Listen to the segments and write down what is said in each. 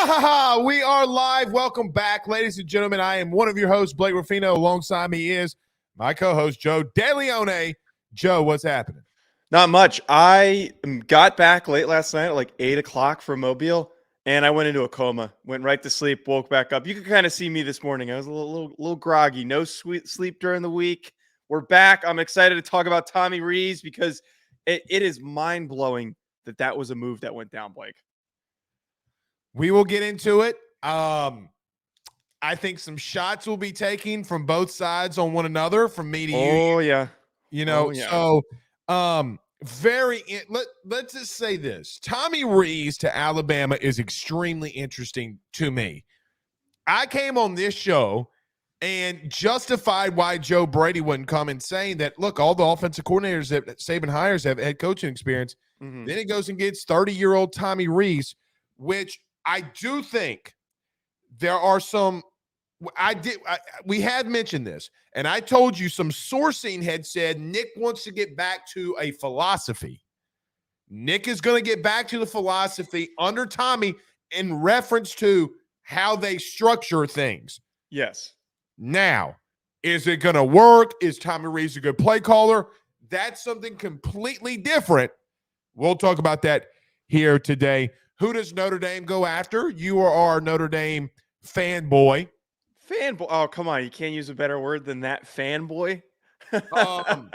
We are live. Welcome back, ladies and gentlemen. I am one of your hosts, Blake Ruffino. Alongside me is my co-host, Joe DeLeone. Joe, what's happening? Not much. I got back late last night at like 8 o'clock from Mobile, and I went into a coma. Went right to sleep, woke back up. You can kind of see me this morning. I was a little groggy. No sweet sleep during the week. We're back. I'm excited to talk about Tommy Rees because it is mind-blowing that was a move that went down, Blake. We will get into it. I think some shots will be taken from both sides on one another, from me to you. Oh, yeah. So let's just say this. Tommy Rees to Alabama is extremely interesting to me. I came on this show and justified why Joe Brady wouldn't come and saying that, look, all the offensive coordinators that Saban hires have head coaching experience. Mm-hmm. Then he goes and gets 30-year-old Tommy Rees, which I do think there are some – we had mentioned this, and I told you some sourcing had said Nick wants to get back to a philosophy. Nick is going to get back to the philosophy under Tommy in reference to how they structure things. Yes. Now, is it going to work? Is Tommy Rees a good play caller? That's something completely different. We'll talk about that here today. Who does Notre Dame go after? You are our Notre Dame fanboy. Fanboy? Oh, come on. You can't use a better word than that, fanboy? I'm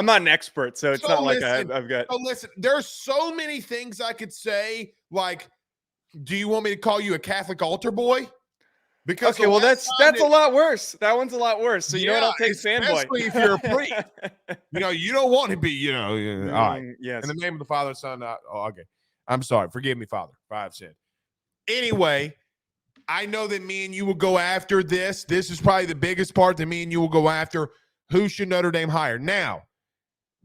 not an expert, so it's not like I've got... Oh, listen, there's so many things I could say, like, do you want me to call you a Catholic altar boy? Because okay, well, that's a lot worse. That one's a lot worse. So you know what? I'll take fanboy. Especially if you're a priest. You don't want to be, all right. Yes. In the name of the Father, Son, okay. I'm sorry. Forgive me, Father, if I have sinned. Anyway, I know that me and you will go after this. This is probably the biggest part that me and you will go after. Who should Notre Dame hire? Now,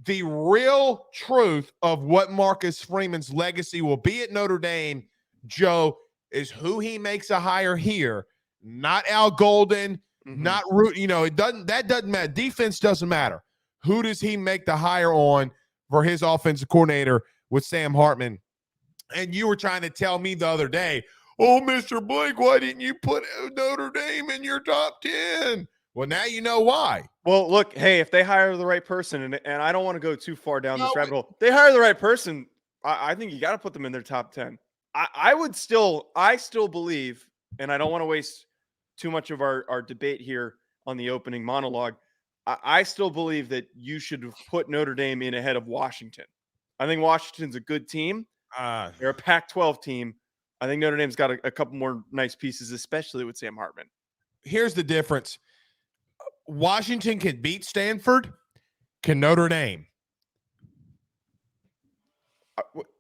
the real truth of what Marcus Freeman's legacy will be at Notre Dame, Joe, is who he makes a hire here. Not Al Golden, not Root. That doesn't matter. Defense doesn't matter. Who does he make the hire on for his offensive coordinator with Sam Hartman? And you were trying to tell me the other day, oh, Mr. Blake, why didn't you put Notre Dame in your top 10? Well, now you know why. Well, look, hey, if they hire the right person, and I don't want to go too far down this rabbit hole, they hire the right person, I think you got to put them in their top 10. I still believe, and I don't want to waste too much of our debate here on the opening monologue. I still believe that you should have put Notre Dame in ahead of Washington. I think Washington's a good team. They're a Pac-12 team. I think Notre Dame's got a couple more nice pieces, especially with Sam Hartman. Here's the difference. Washington can beat Stanford. Can Notre Dame?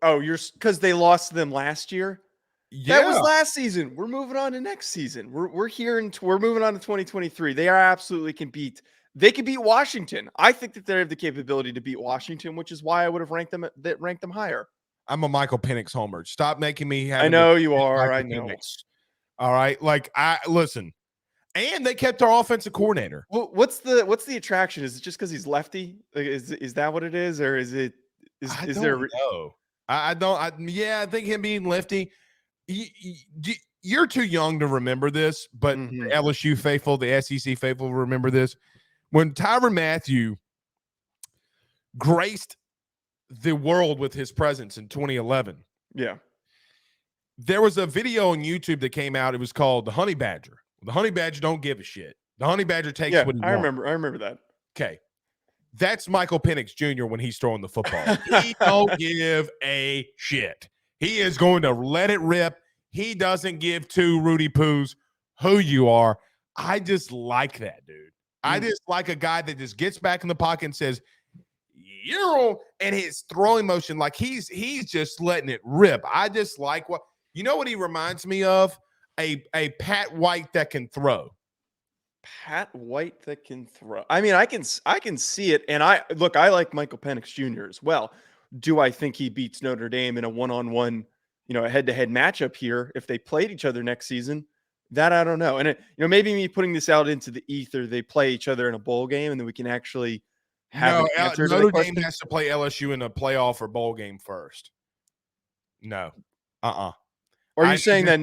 You're because they lost to them last year? Yeah. That was last season. We're moving on to next season. We're moving on to 2023. They are absolutely can beat. They can beat Washington. I think that they have the capability to beat Washington, which is why I would have ranked them higher. I'm a Michael Penix homer. Stop making me. I know you are. I know. Penix. All right, listen. And they kept our offensive coordinator. Well, what's the attraction? Is it just because he's lefty? Like, is that what it is, or is it? Is there? No, I don't. I think him being lefty. You're too young to remember this, but the LSU faithful, the SEC faithful remember this. When Tyrann Mathieu graced the world with his presence in 2011. Yeah. There was a video on YouTube that came out. It was called The Honey Badger. The Honey Badger don't give a shit. The Honey Badger takes what he wants. I remember that. Okay. That's Michael Penix Jr. when he's throwing the football. He don't give a shit. He is going to let it rip. He doesn't give two Rudy Poos who you are. I just like that, dude. I just like a guy that just gets back in the pocket and says, and his throwing motion, like he's just letting it rip. I just like what he reminds me of? A Pat White that can throw. Pat White that can throw. I mean, I can see it. And I like Michael Penix Jr. as well. Do I think he beats Notre Dame in a one-on-one, a head-to-head matchup here if they played each other next season? That I don't know. And maybe me putting this out into the ether, they play each other in a bowl game, and then we can actually have an answer to the question. Notre Dame has to play LSU in a playoff or bowl game first. No. Are you saying that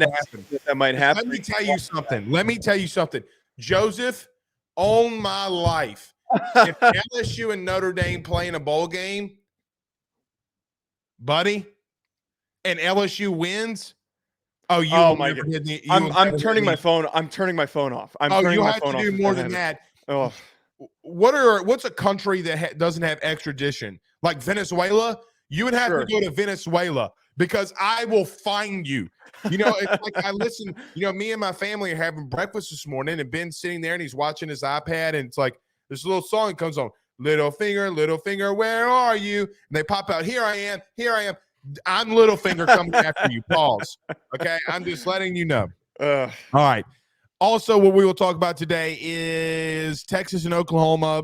that might happen? Let me tell you something. Joseph, on my life, if LSU and Notre Dame play in a bowl game, buddy, and LSU wins, oh my God. I'm turning my phone. I'm turning my phone off. You have to do more than that. Oh, what's a country that doesn't have extradition? Like Venezuela? You would have to go to Venezuela because I will find you. It's like I listen, me and my family are having breakfast this morning and Ben's sitting there and he's watching his iPad and it's like this little song comes on. Little finger, where are you? And they pop out, here I am. I'm little finger coming after you. Pause. Okay. I'm just letting you know. All right. Also, what we will talk about today is Texas and Oklahoma.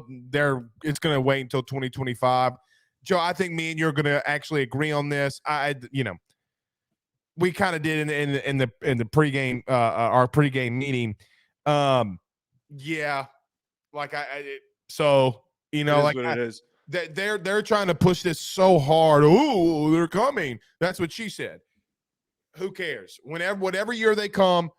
It's going to wait until 2025. Joe, I think me and you're going to actually agree on this. We kind of did in the pregame, our pregame meeting. Yeah, like it is. They're trying to push this so hard. Oh, they're coming. That's what she said. Who cares? Whatever year they come,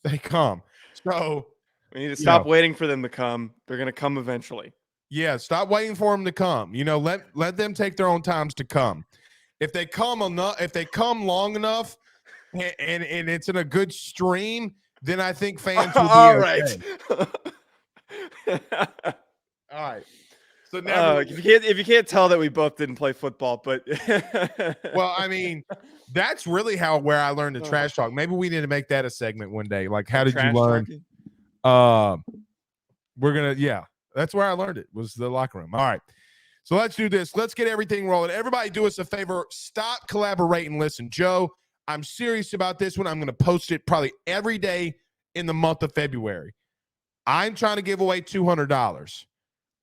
they come. So we need to stop waiting for them to come. They're going to come eventually. Yeah, stop waiting for them to come. Let them take their own times to come. If they come long enough, and it's in a good stream, then I think fans will be all right. All right. So now, if you can't tell that we both didn't play football, but well, I mean, that's really where I learned the trash talk. Maybe we need to make that a segment one day. Like, how did you learn? That's where I learned it, was the locker room. All right. So let's do this. Let's get everything rolling. Everybody do us a favor. Stop, collaborate, and listen. Joe, I'm serious about this one. I'm going to post it probably every day in the month of February. I'm trying to give away $200.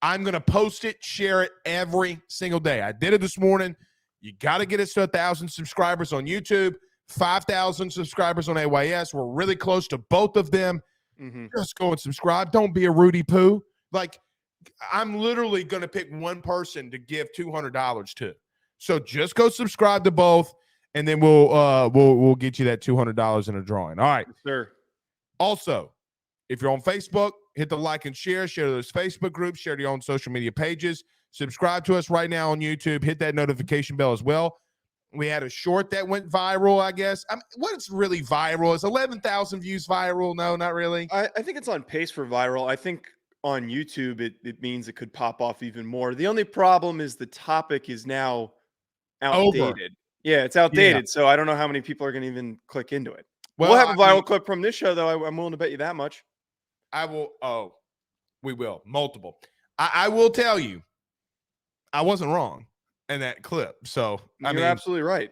I'm going to post it, share it every single day. I did it this morning. You got to get us to 1,000 subscribers on YouTube, 5,000 subscribers on AYS. We're really close to both of them. Mm-hmm. Just go and subscribe. Don't be a Rudy Poo. Like, I'm literally going to pick one person to give $200 to. So just go subscribe to both, and then we'll get you that $200 in a drawing. All right. Yes, sir. Also, if you're on Facebook, hit the like and share those Facebook groups, share your own social media pages. Subscribe to us right now on YouTube. Hit that notification bell as well. We had a short that went viral, I guess. What's really viral? Is 11,000 views viral? No, not really. I think it's on pace for viral. I think on YouTube, it means it could pop off even more. The only problem is the topic is now outdated. Over. Yeah, it's outdated. Yeah. So I don't know how many people are going to even click into it. Well, we'll have a viral clip from this show, though. I'm willing to bet you that much. I will. Oh, we will. Multiple. I will tell you, I wasn't wrong in that clip. So you're absolutely right.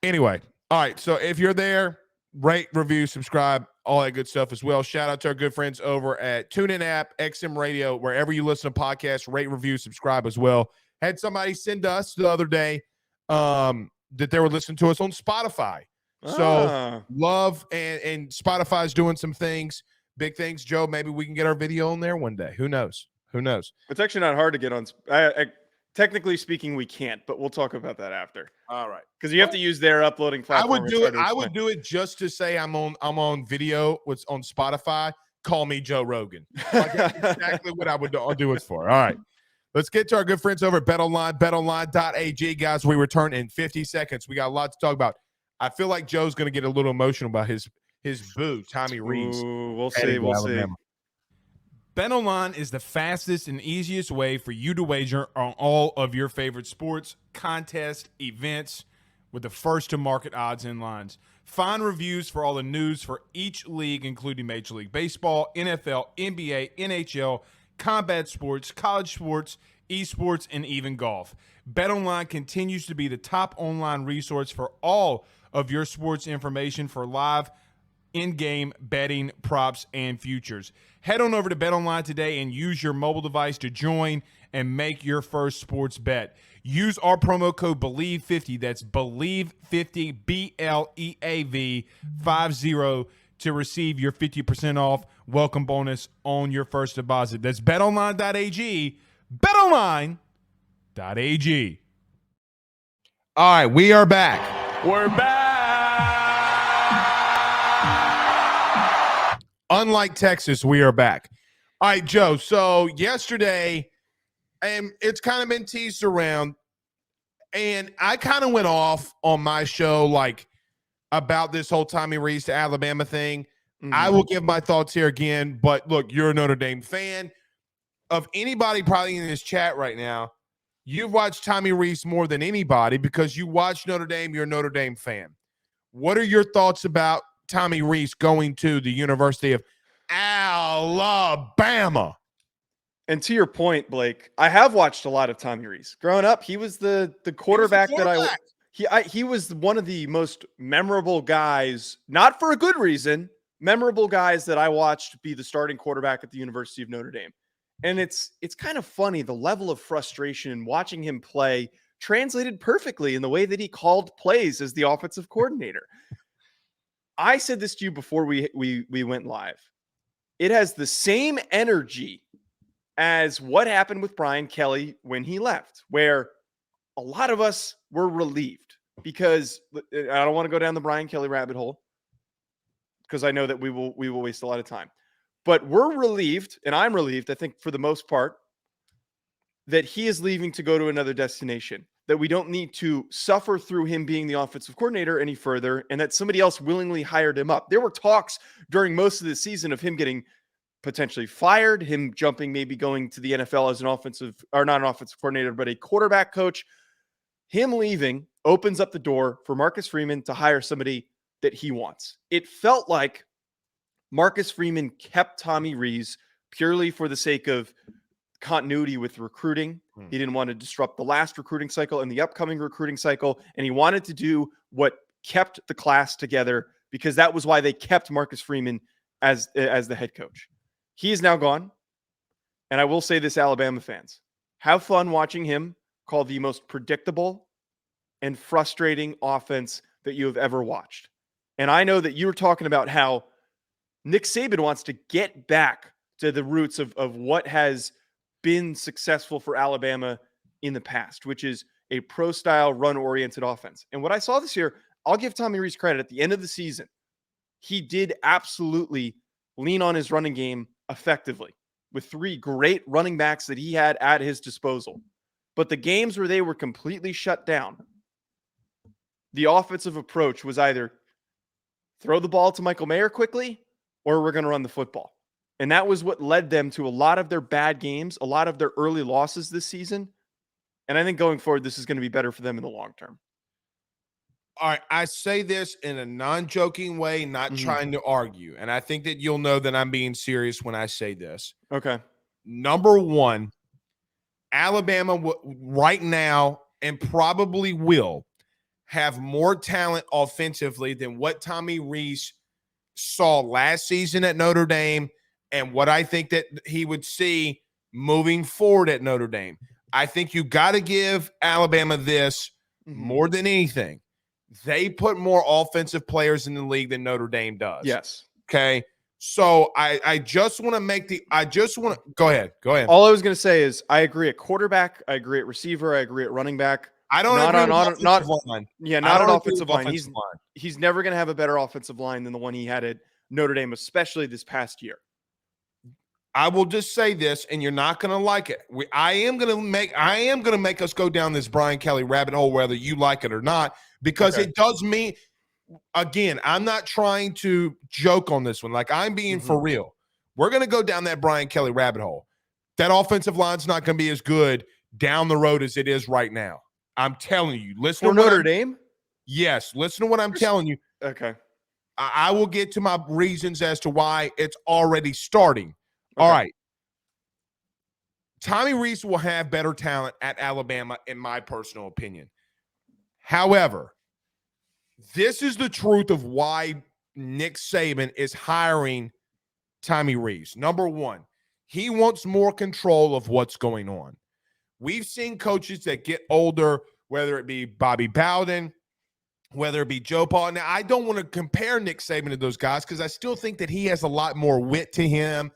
Anyway, all right. So if you're there, rate, review, subscribe, all that good stuff as well. Shout out to our good friends over at TuneIn app, XM Radio, wherever you listen to podcasts. Rate, review, subscribe as well. Had somebody send us the other day that they were listening to us on Spotify. So love and Spotify's doing some things. Big things, Joe. Maybe we can get our video on there one day. Who knows? It's actually not hard to get on. Technically speaking, we can't, but we'll talk about that after. All right, because you have to use their uploading platform. I would do it just to say I'm on video. What's on Spotify? Call me Joe Rogan. Like, that's exactly what I'll do it for. All right, let's get to our good friends over at BetOnline. BetOnline.ag, guys. We return in 50 seconds. We got a lot to talk about. I feel like Joe's going to get a little emotional about his boo, Tommy Rees. We'll see. BetOnline is the fastest and easiest way for you to wager on all of your favorite sports, contests, events with the first-to-market odds and lines. Find reviews for all the news for each league, including Major League Baseball, NFL, NBA, NHL, combat sports, college sports, esports, and even golf. BetOnline continues to be the top online resource for all of your sports information for live in-game betting, props, and futures. Head on over to BetOnline today and use your mobile device to join and make your first sports bet. Use our promo code BELIEVE50, that's BELIEVE50, BLEAV 50, to receive your 50% off welcome bonus on your first deposit. That's betonline.ag, betonline.ag. All right, we are back. We're back. Unlike Texas, we are back. All right, Joe. So yesterday, and it's kind of been teased around, and I kind of went off on my show like about this whole Tommy Rees to Alabama thing. I will give my thoughts here again, but look, you're a Notre Dame fan. Of anybody probably in this chat right now, you've watched Tommy Rees more than anybody because you watch Notre Dame, you're a Notre Dame fan. What are your thoughts about Tommy Rees going to the University of Alabama? And to your point, Blake, I have watched a lot of Tommy Rees. Growing up, he was the quarterback that he was one of the most memorable guys, not for a good reason, memorable guys that I watched be the starting quarterback at the University of Notre Dame. And it's kind of funny, the level of frustration in watching him play translated perfectly in the way that he called plays as the offensive coordinator. I said this to you before we went live. It has the same energy as what happened with Brian Kelly when he left, where a lot of us were relieved because I don't want to go down the Brian Kelly rabbit hole because I know that we will waste a lot of time. But we're relieved, and I'm relieved, I think, for the most part, that he is leaving to go to another destination, that we don't need to suffer through him being the offensive coordinator any further, and that somebody else willingly hired him up. There were talks during most of the season of him getting potentially fired, him jumping, maybe going to the NFL as an offensive, or not an offensive coordinator, but a quarterback coach. Him leaving opens up the door for Marcus Freeman to hire somebody that he wants. It felt like Marcus Freeman kept Tommy Rees purely for the sake of continuity with recruiting. He didn't want to disrupt the last recruiting cycle and the upcoming recruiting cycle, and he wanted to do what kept the class together because that was why they kept Marcus Freeman as the head coach. He is now gone, and I will say this, Alabama fans, have fun watching him call the most predictable and frustrating offense that you have ever watched. And I know that you were talking about how Nick Saban wants to get back to the roots of what has been successful for Alabama in the past, which is a pro-style, run-oriented offense. And what I saw this year, I'll give Tommy Rees credit. At the end of the season, he did absolutely lean on his running game effectively with 3 great running backs that he had at his disposal. But the games where they were completely shut down, the offensive approach was either throw the ball to Michael Mayer quickly or we're going to run the football. And that was what led them to a lot of their bad games, a lot of their early losses this season. And I think going forward, this is going to be better for them in the long term. All right, I say this in a non-joking way, not trying to argue. And I think that you'll know that I'm being serious when I say this. Okay. Number one, Alabama right now and probably will have more talent offensively than what Tommy Rees saw last season at Notre Dame and what I think that he would see moving forward at Notre Dame. I think you got to give Alabama this more than anything. They put more offensive players in the league than Notre Dame does. Yes. Okay. So I just want to go ahead. All I was going to say is I agree at quarterback. I agree at receiver. I agree at running back. I don't not agree on with not offensive line. Yeah, not an offensive line. He's never going to have a better offensive line than the one he had at Notre Dame, especially this past year. I will just say this, and you're not going to like it. I am going to make us go down this Brian Kelly rabbit hole, whether you like it or not, because it does mean. Again, I'm not trying to joke on this one. Like, I'm being for real. We're going to go down that Brian Kelly rabbit hole. That offensive line's not going to be as good down the road as it is right now. I'm telling you. Listen for to Notre Dame? Yes. Listen to what I'm telling you. Okay. I will get to my reasons as to why it's already starting. Okay. All right. Tommy Rees will have better talent at Alabama, in my personal opinion. However, this is the truth of why Nick Saban is hiring Tommy Rees. Number one, he wants more control of what's going on. We've seen coaches that get older, whether it be Bobby Bowden, whether it be Joe Paul. Now, I don't want to compare Nick Saban to those guys because I still think that he has a lot more wit to him,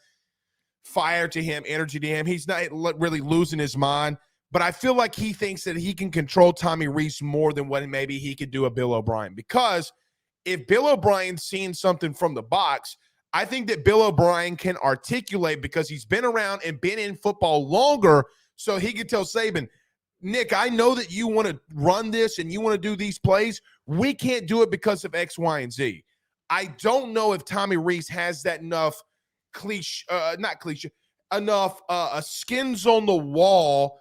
fire to him, energy to him. He's not really losing his mind. But I feel like he thinks that he can control Tommy Rees more than what maybe he could do a Bill O'Brien. Because if Bill O'Brien's seeing something from the box, I think that Bill O'Brien can articulate because he's been around and been in football longer, so he can tell Saban, Nick, I know that you want to run this and you want to do these plays. We can't do it because of X, Y, and Z. I don't know if Tommy Rees has that enough enough skins on the wall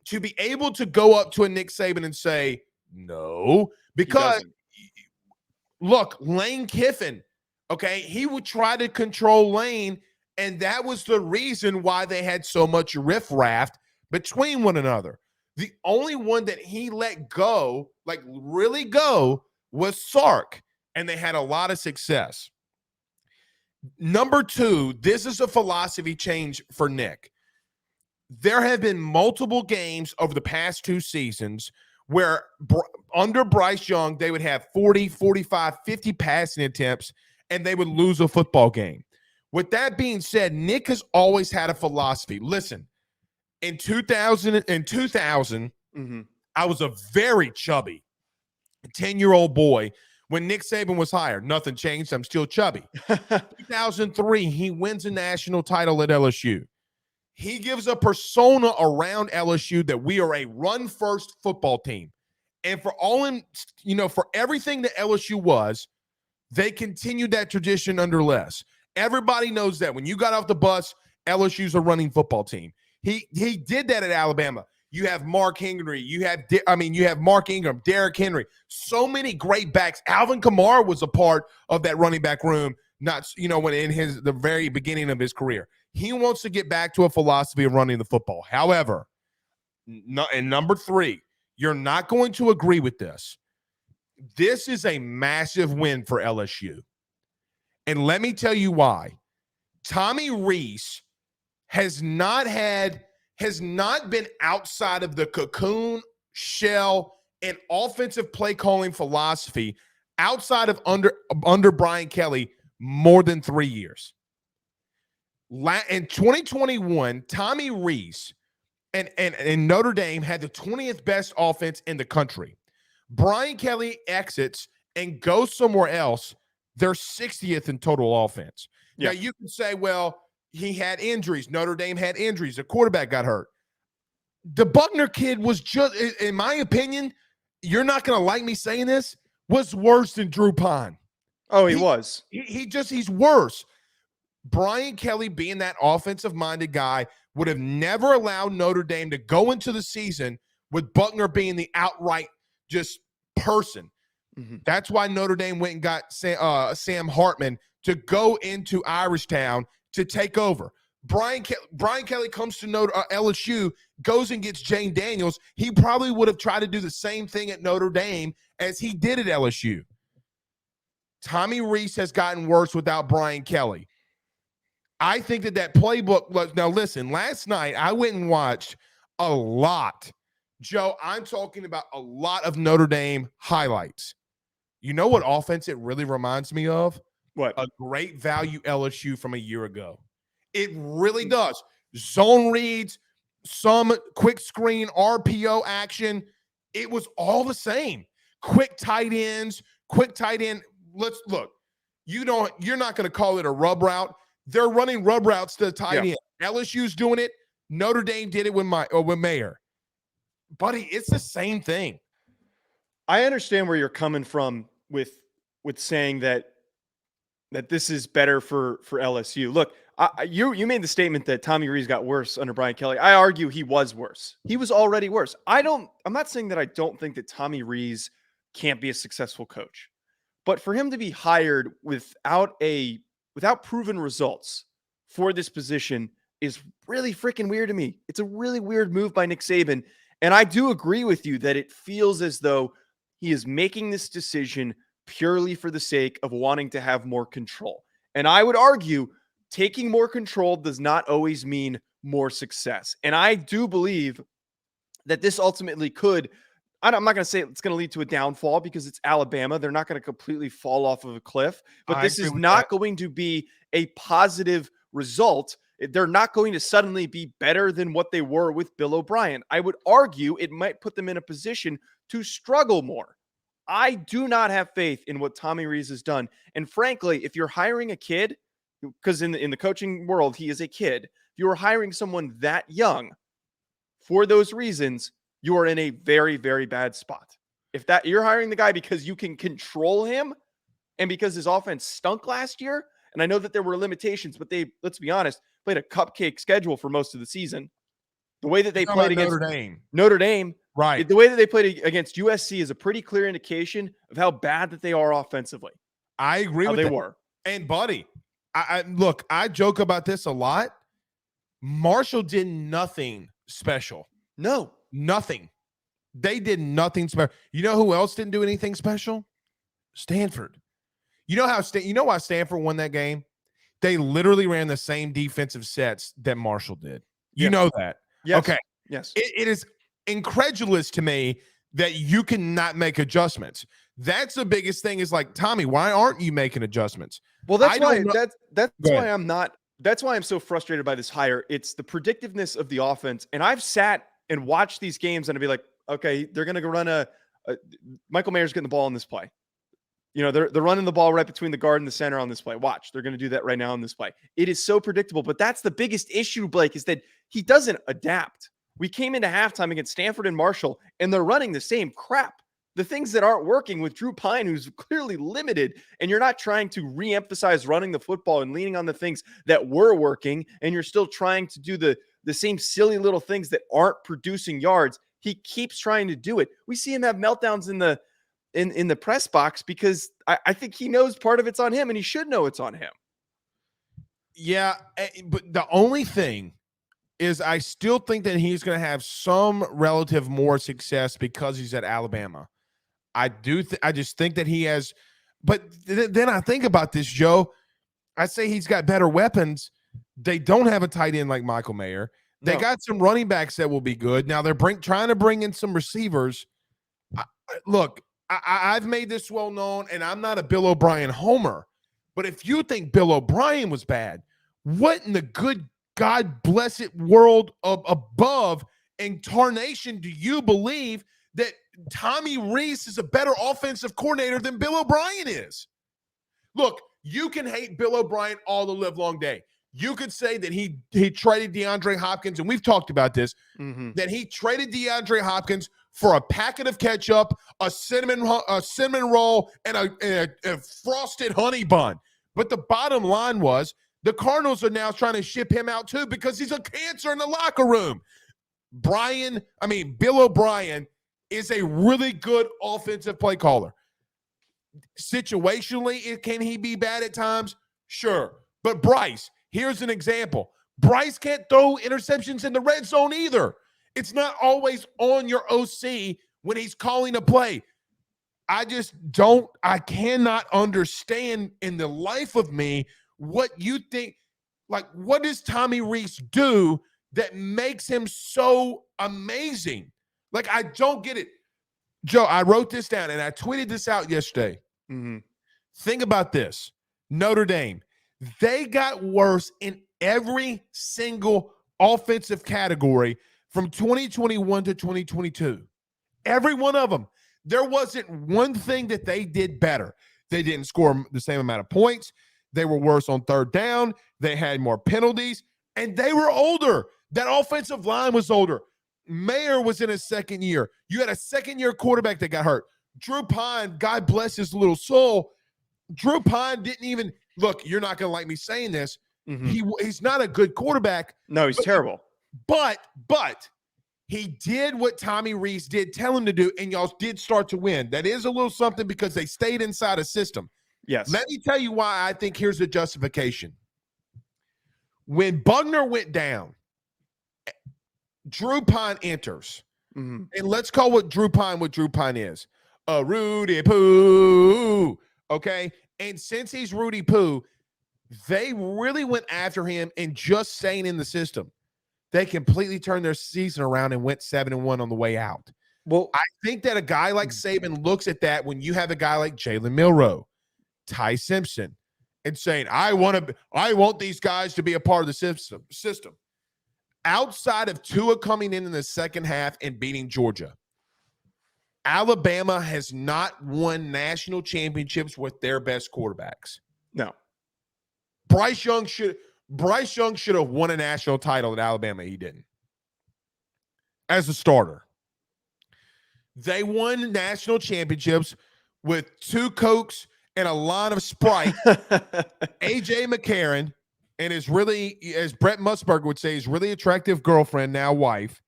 to be able to go up to a Nick Saban and say, no, because look, Lane Kiffin, okay, he would try to control Lane, and that was the reason why they had so much riffraff between one another. The only one that he let go, like really go, was Sark, and they had a lot of success. Number two, this is a philosophy change for Nick. There have been multiple games over the past 2 seasons where under Bryce Young, they would have 40, 45, 50 passing attempts, and they would lose a football game. With that being said, Nick has always had a philosophy. Listen, in 2000, I was a very chubby 10-year-old boy when Nick Saban was hired. Nothing changed. I'm still chubby. 2003, he wins a national title at LSU. He gives a persona around LSU that we are a run-first football team. And for for everything that LSU was, they continued that tradition under Les. Everybody knows that. When you got off the bus, LSU's a running football team. He did that at Alabama. You have Mark Henry. You have Mark Ingram, Derrick Henry. So many great backs. Alvin Kamara was a part of that running back room. When in the very beginning of his career, he wants to get back to a philosophy of running the football. However, and number three, you're not going to agree with this. This is a massive win for LSU, and let me tell you why. Tommy Rees has not been outside of the cocoon shell and offensive play calling philosophy outside of under Brian Kelly more than 3 years. In 2021, Tommy Rees and Notre Dame had the 20th best offense in the country. Brian Kelly exits and goes somewhere else. They're 60th in total offense. Yeah. Now, you can say, well, he had injuries. Notre Dame had injuries. The quarterback got hurt. The Buckner kid was just, in my opinion, you're not going to like me saying this, was worse than Drew Pine. Oh, he was. He's worse. Brian Kelly, being that offensive-minded guy, would have never allowed Notre Dame to go into the season with Buckner being the outright just person. Mm-hmm. That's why Notre Dame went and got Sam Hartman to go into Irishtown to take over. Brian Kelly comes to LSU, goes and gets Jane Daniels. He probably would have tried to do the same thing at Notre Dame as he did at LSU. Tommy Rees has gotten worse without Brian Kelly. I think that playbook – now, listen, last night I went and watched a lot. Joe, I'm talking about a lot of Notre Dame highlights. You know what offense it really reminds me of? What? A great value LSU from a year ago. It really does. Zone reads, some quick screen, RPO action. It was all the same. Quick tight ends, quick tight end. Let's look. You're not going to call it a rub route. They're running rub routes to the tight end. LSU's doing it. Notre Dame did it with Mayer. Buddy, it's the same thing. I understand where you're coming from with saying that this is better for LSU. Look, you made the statement that Tommy Rees got worse under Brian Kelly. I argue he was worse. He was already worse. I'm not saying that I don't think that Tommy Rees can't be a successful coach, but for him to be hired without proven results for this position is really freaking weird to me. It's a really weird move by Nick Saban. And I do agree with you that it feels as though he is making this decision purely for the sake of wanting to have more control. And I would argue taking more control does not always mean more success. And I do believe that this ultimately could, I'm not going to say it's going to lead to a downfall because it's Alabama. They're not going to completely fall off of a cliff, but this is not going to be a positive result. They're not going to suddenly be better than what they were with Bill O'Brien. I would argue it might put them in a position to struggle more. I do not have faith in what Tommy Rees has done. And frankly, if you're hiring a kid, because in the coaching world, he is a kid. If you are hiring someone that young for those reasons, you are in a very, very bad spot. If that you're hiring the guy because you can control him and because his offense stunk last year, and I know that there were limitations, but they, let's be honest, played a cupcake schedule for most of the season. The way that they played against Notre Dame, right? The way that they played against USC is a pretty clear indication of how bad that they are offensively. I agree with they that. were. And buddy, I look, I joke about this a lot. Marshall did nothing special. No, nothing. They did nothing special. You know who else didn't do anything special? Stanford. You know why Stanford won that game? They literally ran the same defensive sets that Marshall did. You know that. Yes. Okay. Yes. It is incredulous to me that you cannot make adjustments. That's the biggest thing is like, Tommy, why aren't you making adjustments? Well, that's why I'm so frustrated by this hire. It's the predictiveness of the offense. And I've sat and watched these games and I'd be like, okay, they're going to go run Michael Mayer's getting the ball on this play. You know, they're running the ball right between the guard and the center on this play. Watch, they're going to do that right now on this play. It is so predictable, but that's the biggest issue, Blake, is that he doesn't adapt. We came into halftime against Stanford and Marshall, and they're running the same crap. The things that aren't working with Drew Pine, who's clearly limited, and you're not trying to re-emphasize running the football and leaning on the things that were working, and you're still trying to do the same silly little things that aren't producing yards. He keeps trying to do it. We see him have meltdowns in the press box because I think he knows part of it's on him, and he should know it's on him. Yeah, but the only thing is I still think that he's going to have some relative more success because he's at Alabama. I just think that he has, but then I think about this, Joe. I say he's got better weapons. They don't have a tight end like Michael Mayer. They got some running backs that will be good. Now they're trying to bring in some receivers. Look, I've made this well known, and I'm not a Bill O'Brien homer. But if you think Bill O'Brien was bad, what in the good God blessed world of above and tarnation do you believe that Tommy Rees is a better offensive coordinator than Bill O'Brien is? Look, you can hate Bill O'Brien all the live long day. You could say that he traded DeAndre Hopkins, and we've talked about this, that he traded DeAndre Hopkins for a packet of ketchup, a cinnamon roll, and a frosted honey bun. But the bottom line was the Cardinals are now trying to ship him out too because he's a cancer in the locker room. Bill O'Brien is a really good offensive play caller. Situationally, can he be bad at times? Sure. But Bryce, here's an example. Bryce can't throw interceptions in the red zone either. It's not always on your OC when he's calling a play. I cannot understand in the life of me what you think, like, what does Tommy Rees do that makes him so amazing? Like, I don't get it. Joe, I wrote this down and I tweeted this out yesterday. Think about this. Notre Dame, they got worse in every single offensive category from 2021 to 2022. Every one of them. There wasn't one thing that they did better. They didn't score the same amount of points. They were worse on third down. They had more penalties, and they were older. That offensive line was older. Mayer was in his second year. You had a second-year quarterback that got hurt. Drew Pine, God bless his little soul, Drew Pine didn't even – look, you're not going to like me saying this. He's not a good quarterback. No, he's terrible. But he did what Tommy Rees did tell him to do, and y'all did start to win. That is a little something because they stayed inside a system. Yes. Let me tell you why I think here's the justification. When Bugner went down, Drew Pine enters. And let's call what Drew Pine is. A Rudy Poo. Okay? And since he's Rudy Poo, they really went after him and just staying in the system. They completely turned their season around and went 7-1 on the way out. Well, I think that a guy like Saban looks at that when you have a guy like Jalen Milroe, Ty Simpson, and saying, I want these guys to be a part of the system. Outside of Tua coming in the second half and beating Georgia, Alabama has not won national championships with their best quarterbacks. No. Bryce Young should have won a national title at Alabama. He didn't. As a starter. They won national championships with 2 Cokes and a line of Sprite. AJ McCarron and his really, as Brett Musburger would say, his really attractive girlfriend, now wife.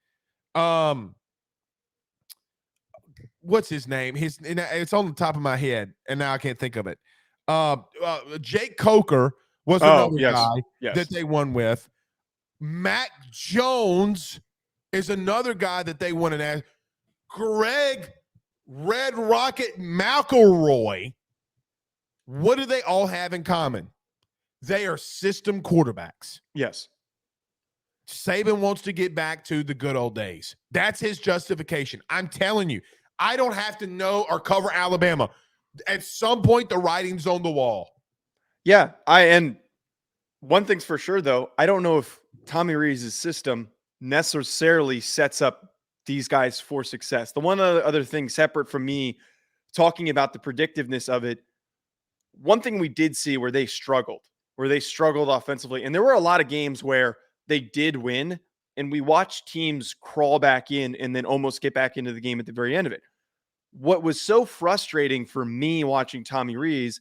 What's his name? It's on the top of my head, and now I can't think of it. Jake Coker was another guy that they won with. Mac Jones is another guy that they won an. Greg Red Rocket McElroy. What do they all have in common? They are system quarterbacks. Yes. Saban wants to get back to the good old days. That's his justification. I'm telling you, I don't have to know or cover Alabama. At some point, the writing's on the wall. Yeah. And one thing's for sure, though, I don't know if Tommy Rees' system necessarily sets up these guys for success. The one other thing separate from me talking about the predictiveness of it, one thing we did see where they struggled offensively, and there were a lot of games where they did win, and we watched teams crawl back in and then almost get back into the game at the very end of it. What was so frustrating for me watching Tommy Rees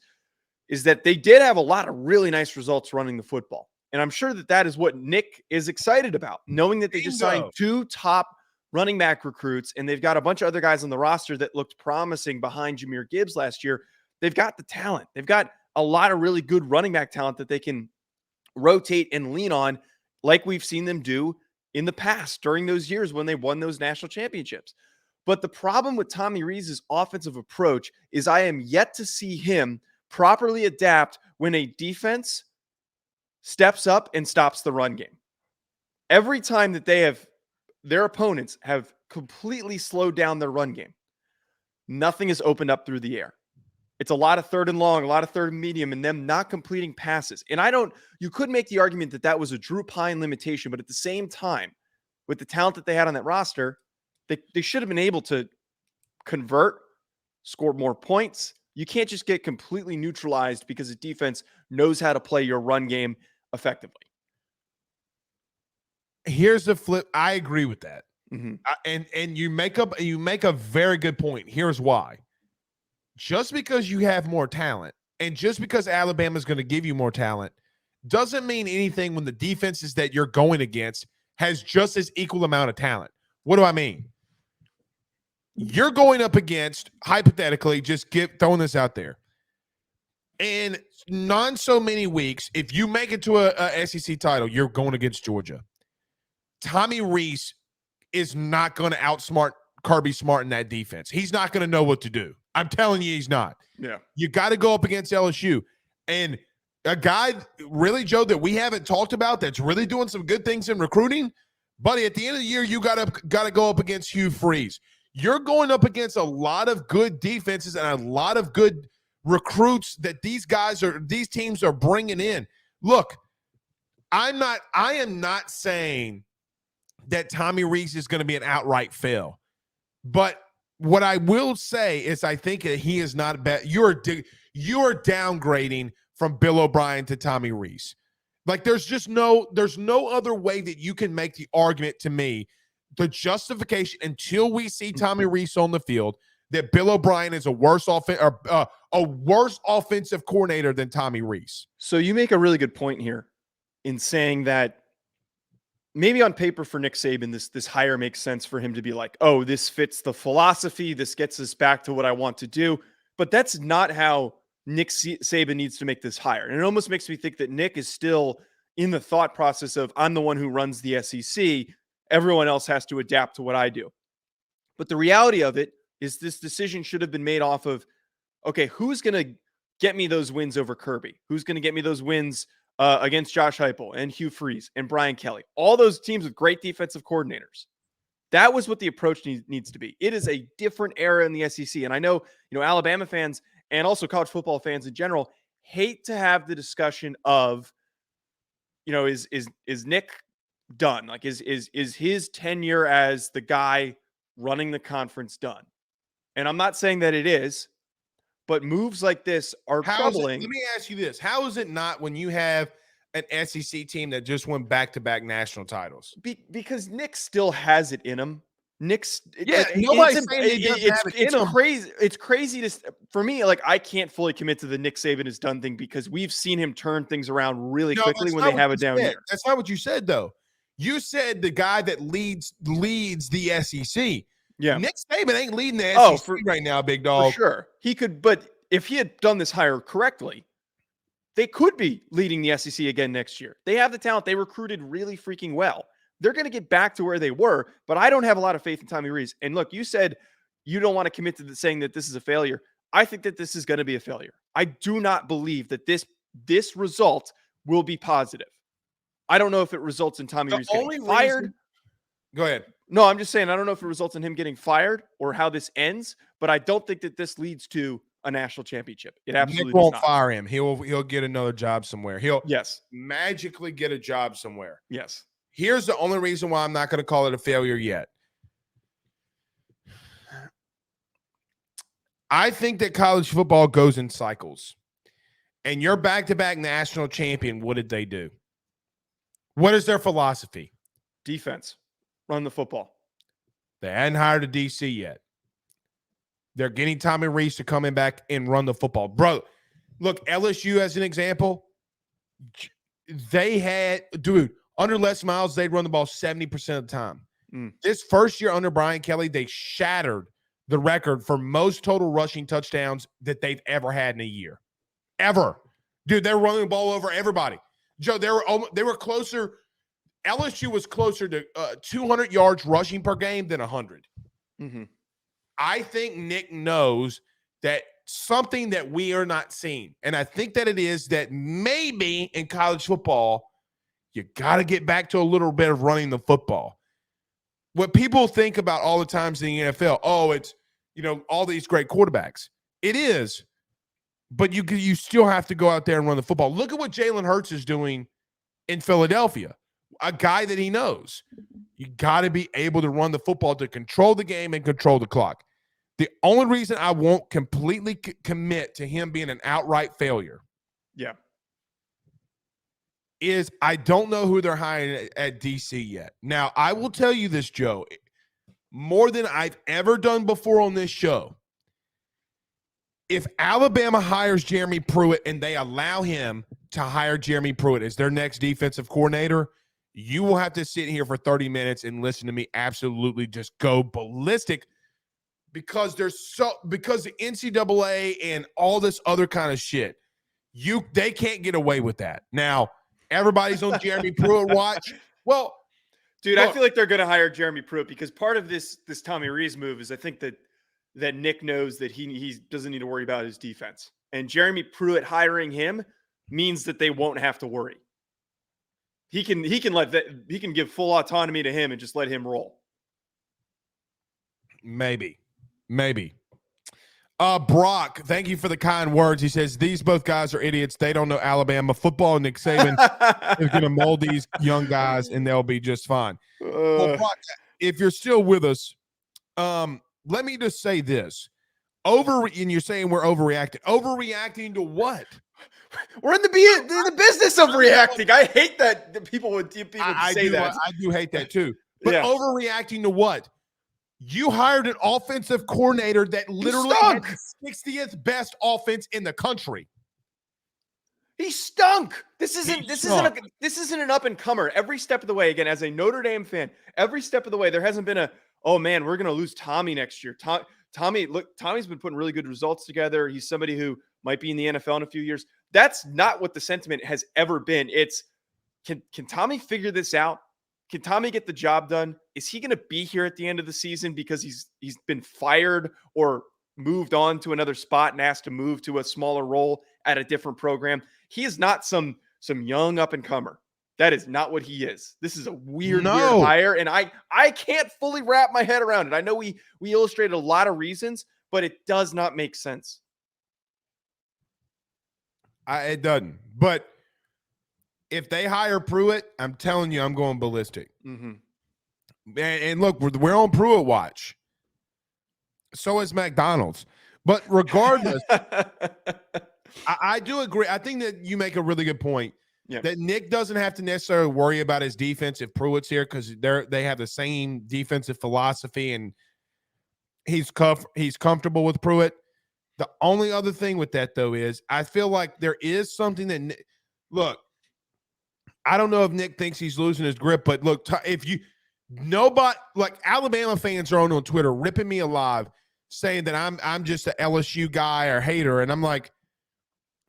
is that they did have a lot of really nice results running the football. And I'm sure that is what Nick is excited about, knowing that they just signed 2 top running back recruits, and they've got a bunch of other guys on the roster that looked promising behind Jahmyr Gibbs last year. They've got the talent. They've got a lot of really good running back talent that they can rotate and lean on, like we've seen them do in the past during those years when they won those national championships. But the problem with Tommy Rees' offensive approach is I am yet to see him properly adapt when a defense steps up and stops the run game. Every time that their opponents have completely slowed down their run game, nothing is opened up through the air. It's a lot of third and long, a lot of third and medium, and them not completing passes. And you could make the argument that was a Drew Pine limitation, but at the same time, with the talent that they had on that roster, they should have been able to convert, score more points. You can't just get completely neutralized because the defense knows how to play your run game effectively. Here's the flip. I agree with that. Mm-hmm. And you make a very good point. Here's why. Just because you have more talent and just because Alabama's going to give you more talent doesn't mean anything when the defenses that you're going against has just as equal amount of talent. What do I mean? You're going up against, hypothetically, throwing this out there. In not so many weeks, if you make it to a SEC title, you're going against Georgia. Tommy Rees is not going to outsmart Kirby Smart in that defense. He's not going to know what to do. I'm telling you, he's not. Yeah. You got to go up against LSU. And a guy, really, Joe, that we haven't talked about that's really doing some good things in recruiting, buddy, at the end of the year, you got to go up against Hugh Freeze. You're going up against a lot of good defenses and a lot of good recruits that these teams are bringing in. Look, I am not saying that Tommy Rees is going to be an outright fail. But what I will say is I think that he is not bad. You're downgrading from Bill O'Brien to Tommy Rees. Like there's no other way that you can make the argument to me, the justification until we see Tommy Rees on the field, that Bill O'Brien is a worse offensive coordinator than Tommy Rees. So you make a really good point here in saying that maybe on paper for Nick Saban, this hire makes sense for him to be like, oh, this fits the philosophy. This gets us back to what I want to do. But that's not how Nick Saban needs to make this hire. And it almost makes me think that Nick is still in the thought process of, I'm the one who runs the SEC. Everyone else has to adapt to what I do. But the reality of it is this decision should have been made off of, okay, who's going to get me those wins over Kirby? Who's going to get me those wins against Josh Heupel and Hugh Freeze and Brian Kelly? All those teams with great defensive coordinators. That was what the approach needs to be. It is a different era in the SEC. And I know, Alabama fans and also college football fans in general hate to have the discussion of, is Nick done? Like, is his tenure as the guy running the conference done? And I'm not saying that it is, but moves like this are troubling. Let me ask you this. How is it not when you have an SEC team that just won back-to-back national titles? Because Nick still has it in him. Nick's nobody's saying he doesn't have it in him. Crazy. It's crazy for me. Like, I can't fully commit to the Nick Saban is done thing because we've seen him turn things around really quickly when they have a down year. That's not what you said, though. You said the guy that leads the SEC. Yeah, Nick Saban ain't leading the SEC right now, big dog. For sure, he could. But if he had done this hire correctly, they could be leading the SEC again next year. They have the talent. They recruited really freaking well. They're going to get back to where they were, but I don't have a lot of faith in Tommy Rees. And look, you said you don't want to commit to saying that this is a failure. I think that this is going to be a failure. I do not believe that this result will be positive. I don't know if it results in Tommy Rees getting fired. Go ahead. No, I'm just saying I don't know if it results in him getting fired or how this ends, but I don't think that this leads to a national championship. It absolutely Nick won't does not. fire him. He'll get another job somewhere. He'll Yes, magically get a job somewhere. yes. Here's the only reason why I'm not going to call it a failure yet. I think that college football goes in cycles. And your back-to-back national champion, what did they do? What is their philosophy? Defense. Run the football. They hadn't hired a DC yet. They're getting Tommy Rees to come in back and run the football. Bro, look, LSU as an example, they had, under Les Miles, they'd run the ball 70% of the time. This first year under Brian Kelly, they shattered the record for most total rushing touchdowns that they've ever had in a year. Ever. Dude, they're running the ball over everybody. Joe, they were closer. LSU was closer to 200 yards rushing per game than 100. Mm-hmm. I think Nick knows that something that we are not seeing. And I think that it is that maybe in college football, you got to get back to a little bit of running the football. What people think about all the times in the NFL, it's, all these great quarterbacks. It is, but you still have to go out there and run the football. Look at what Jalen Hurts is doing in Philadelphia, a guy that he knows. You got to be able to run the football to control the game and control the clock. The only reason I won't completely commit to him being an outright failure is I don't know who they're hiring at DC yet. Now, I will tell you this, Joe, more than I've ever done before on this show. If Alabama hires Jeremy Pruitt and they allow him to hire Jeremy Pruitt as their next defensive coordinator, you will have to sit here for 30 minutes and listen to me absolutely just go ballistic because the NCAA and all this other kind of shit, they can't get away with that. Now, everybody's on Jeremy Pruitt watch. Well, dude, look, I feel like they're going to hire Jeremy Pruitt because part of this Tommy Rees move is I think that Nick knows that he doesn't need to worry about his defense. And Jeremy Pruitt hiring him means that they won't have to worry. He can give full autonomy to him and just let him roll. Maybe. Brock, thank you for the kind words. He says, these both guys are idiots. They don't know Alabama football. Nick Saban is going to mold these young guys, and they'll be just fine. Well, Brock, if you're still with us, let me just say this. And you're saying we're overreacting. Overreacting to what? We're in the business of reacting. I hate that people would say that. I do hate that too. But overreacting to what? You hired an offensive coordinator that literally had the 60th best offense in the country. He stunk. This isn't an up and comer. Every step of the way, again, as a Notre Dame fan, every step of the way, there hasn't been oh man, we're going to lose Tommy next year. Tommy's been putting really good results together. He's somebody who might be in the NFL in a few years. That's not what the sentiment has ever been. It's can Tommy figure this out? Can Tommy get the job done? Is he going to be here at the end of the season because he's been fired or moved on to another spot and asked to move to a smaller role at a different program? He is not some young up and comer. That is not what he is. This is a weird hire, and I can't fully wrap my head around it. I know we illustrated a lot of reasons, but it does not make sense. It doesn't. But if they hire Pruitt, I'm telling you, I'm going ballistic. Mm-hmm. And look, we're on Pruitt watch. So is McDonald's. But regardless, I do agree. I think that you make a really good point. Yeah. That Nick doesn't have to necessarily worry about his defense if Pruitt's here because they have the same defensive philosophy and he's comfortable with Pruitt. The only other thing with that though is I feel like there is something that look. I don't know if Nick thinks he's losing his grip, but look, if you nobody like Alabama fans are on Twitter ripping me alive, saying that I'm just an LSU guy or hater, and I'm like,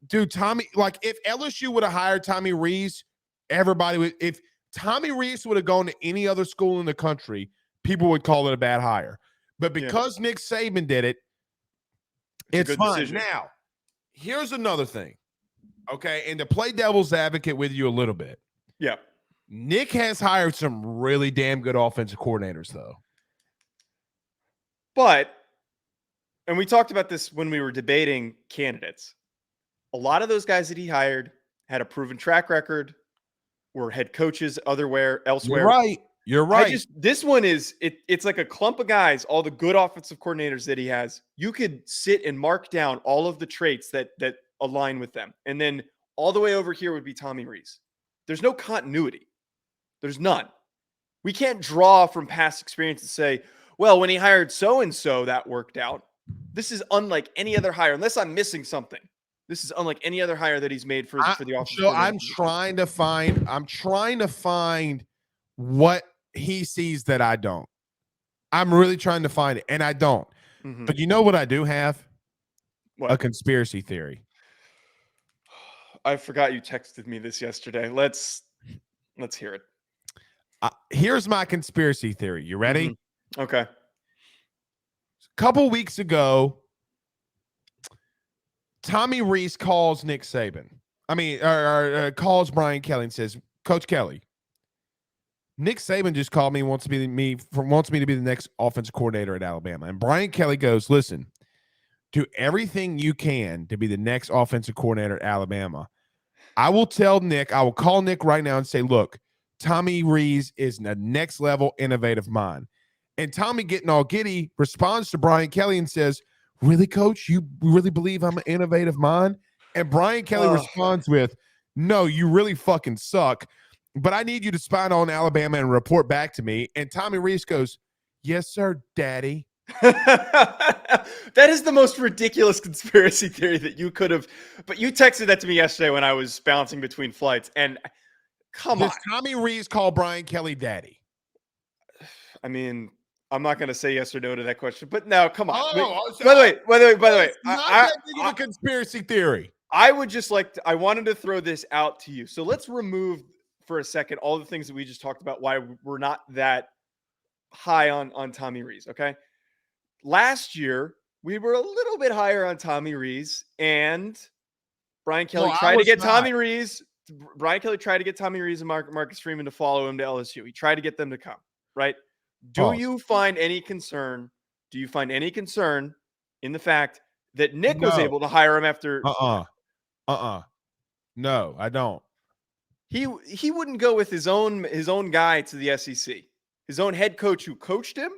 dude, Tommy, like if LSU would have hired Tommy Rees, everybody would. If Tommy Rees would have gone to any other school in the country, people would call it a bad hire. But because Nick Saban did it, it's fine. Decision. Now, here's another thing, okay, and to play devil's advocate with you a little bit. Yeah. Nick has hired some really damn good offensive coordinators, though. But, and we talked about this when we were debating candidates. A lot of those guys that he hired had a proven track record, were head coaches elsewhere. You're right. This one is, it's like a clump of guys, all the good offensive coordinators that he has. You could sit and mark down all of the traits that align with them. And then all the way over here would be Tommy Rees. There's no continuity. There's none. We can't draw from past experience and say, well, when he hired so-and-so, that worked out. This is unlike any other hire, unless I'm missing something. This is unlike any other hire that he's made for the offense. So I'm trying to find what he sees that I don't. I'm really trying to find it, and I don't. Mm-hmm. But you know what I do have? What? A conspiracy theory. I forgot you texted me this yesterday. Let's hear it. Here's my conspiracy theory. You ready? Mm-hmm. Okay. A couple weeks ago, Tommy Rees calls Nick Saban. Calls Brian Kelly and says, "Coach Kelly, Nick Saban just called me, wants me to be the next offensive coordinator at Alabama." And Brian Kelly goes, "Listen, do everything you can to be the next offensive coordinator at Alabama. I will call Nick right now and say, look, Tommy Rees is the next level innovative mind." And Tommy, getting all giddy, responds to Brian Kelly and says, "Really, coach? You really believe I'm an innovative mind?" And Brian Kelly responds with, "No, you really fucking suck. But I need you to spy on Alabama and report back to me." And Tommy Rees goes, "Yes, sir, daddy." That is the most ridiculous conspiracy theory that you could have. But you texted that to me yesterday when I was bouncing between flights. And come on. Does Tommy Rees call Brian Kelly daddy? I mean, I'm not going to say yes or no to that question, but no, come on. By the way, not that big of a conspiracy theory. I would just I wanted to throw this out to you. So let's remove for a second all the things that we just talked about, why we're not that high on Tommy Rees. Okay. Last year, we were a little bit higher on Tommy Rees, and Brian Kelly tried to get Tommy Rees. Brian Kelly tried to get Tommy Rees and Marcus Freeman to follow him to LSU. He tried to get them to come, right? Do you find any concern? Do you find any concern in the fact that Nick was able to hire him after? No, I don't. He wouldn't go with his own guy to the SEC. His own head coach who coached him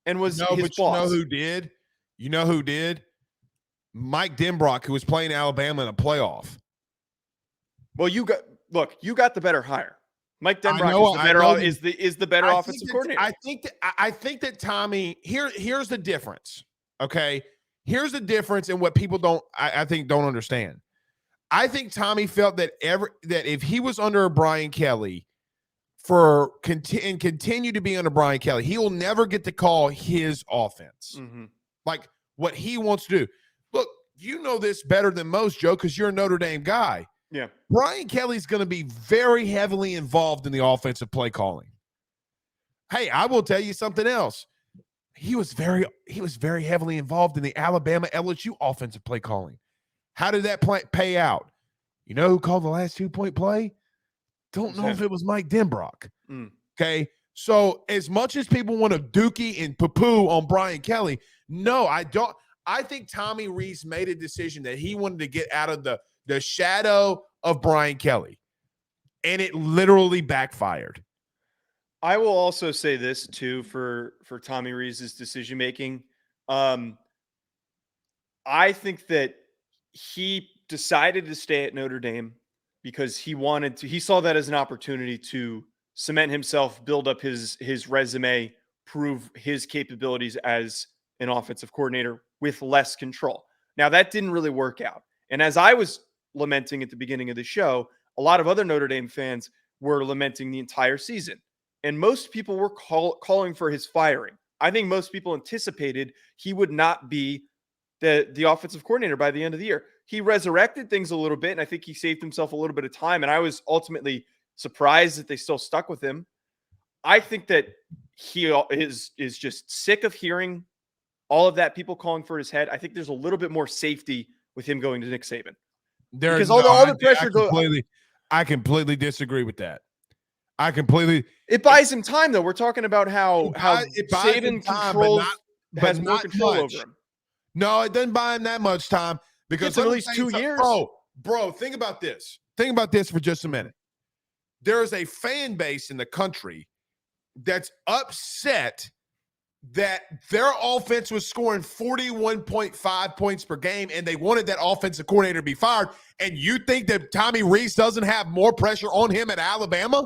and was his boss. You know who did? You know who did? Mike Denbrock, who was playing Alabama in a playoff. Well, you got the better hire. Mike Denbrock is the better offensive coordinator. I think that Tommy here's the difference. Okay, here's the difference in what people don't understand. I think Tommy felt that if he was under Brian Kelly and continue to be under Brian Kelly, he will never get to call his offense. Mm-hmm. Like what he wants to do. Look, you know this better than most, Joe, because you're a Notre Dame guy. Yeah. Brian Kelly's going to be very heavily involved in the offensive play calling. Hey, I will tell you something else. He was very heavily involved in the Alabama LSU offensive play calling. How did that pay out? You know who called the last 2-point play? Don't know if it was Mike Denbrock. Okay. So as much as people want to dookie and poo-poo on Brian Kelly, no, I don't. I think Tommy Rees made a decision that he wanted to get out of the shadow of Brian Kelly, and it literally backfired. I will also say this too for Tommy Rees' decision making. I think that he decided to stay at Notre Dame because he saw that as an opportunity to cement himself, build up his resume, prove his capabilities as an offensive coordinator with less control. Now that didn't really work out. And as I was lamenting at the beginning of the show, a lot of other Notre Dame fans were lamenting the entire season. And most people were calling for his firing. I think most people anticipated he would not be the offensive coordinator by the end of the year. He resurrected things a little bit, and I think he saved himself a little bit of time. And I was ultimately surprised that they still stuck with him. I think that he is just sick of hearing all of that, people calling for his head. I think there's a little bit more safety with him going to Nick Saban. Because all the pressure goes. I completely disagree with that. It buys him time, though. We're talking about how Saban has more control over him. No, it doesn't buy him that much time because at least 2 years. Bro, think about this. Think about this for just a minute. There is a fan base in the country that's upset that their offense was scoring 41.5 points per game and they wanted that offensive coordinator to be fired. And you think that Tommy Rees doesn't have more pressure on him at Alabama?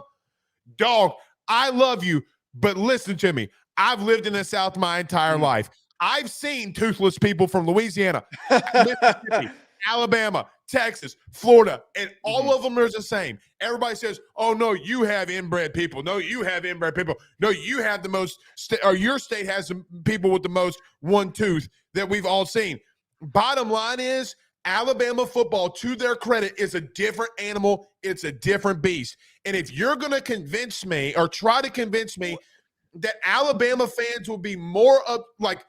Dog, I love you, but listen to me. I've lived in the South my entire life. I've seen toothless people from Louisiana, Mississippi, Alabama, Texas, Florida, and all of them are the same. Everybody says, oh, no, you have inbred people. No, you have inbred people. No, you have the most, or your state has some people with the most one tooth that we've all seen. Bottom line is, Alabama football, to their credit, is a different animal. It's a different beast. And if you're going to convince me or try to convince me that Alabama fans will be more up, like,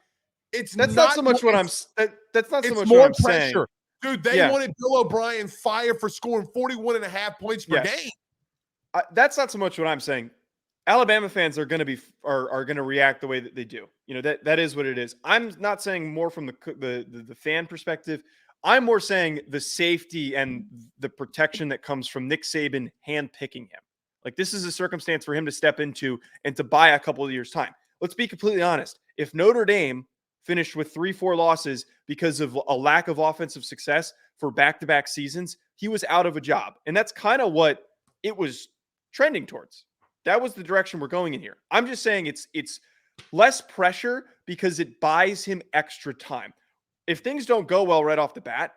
that's not so much what I'm saying. Dude, they wanted Bill O'Brien fired for scoring 41.5 points per game. That's not so much what I'm saying. Alabama fans are going to are going to react the way that they do. You know, that is what it is. I'm not saying more from the fan perspective. I'm more saying the safety and the protection that comes from Nick Saban handpicking him. Like, this is a circumstance for him to step into and to buy a couple of years' time. Let's be completely honest. If Notre Dame finished with 3-4 losses because of a lack of offensive success for back-to-back seasons, he was out of a job. And that's kind of what it was trending towards. That was the direction we're going in here. I'm just saying it's less pressure because it buys him extra time. If things don't go well right off the bat,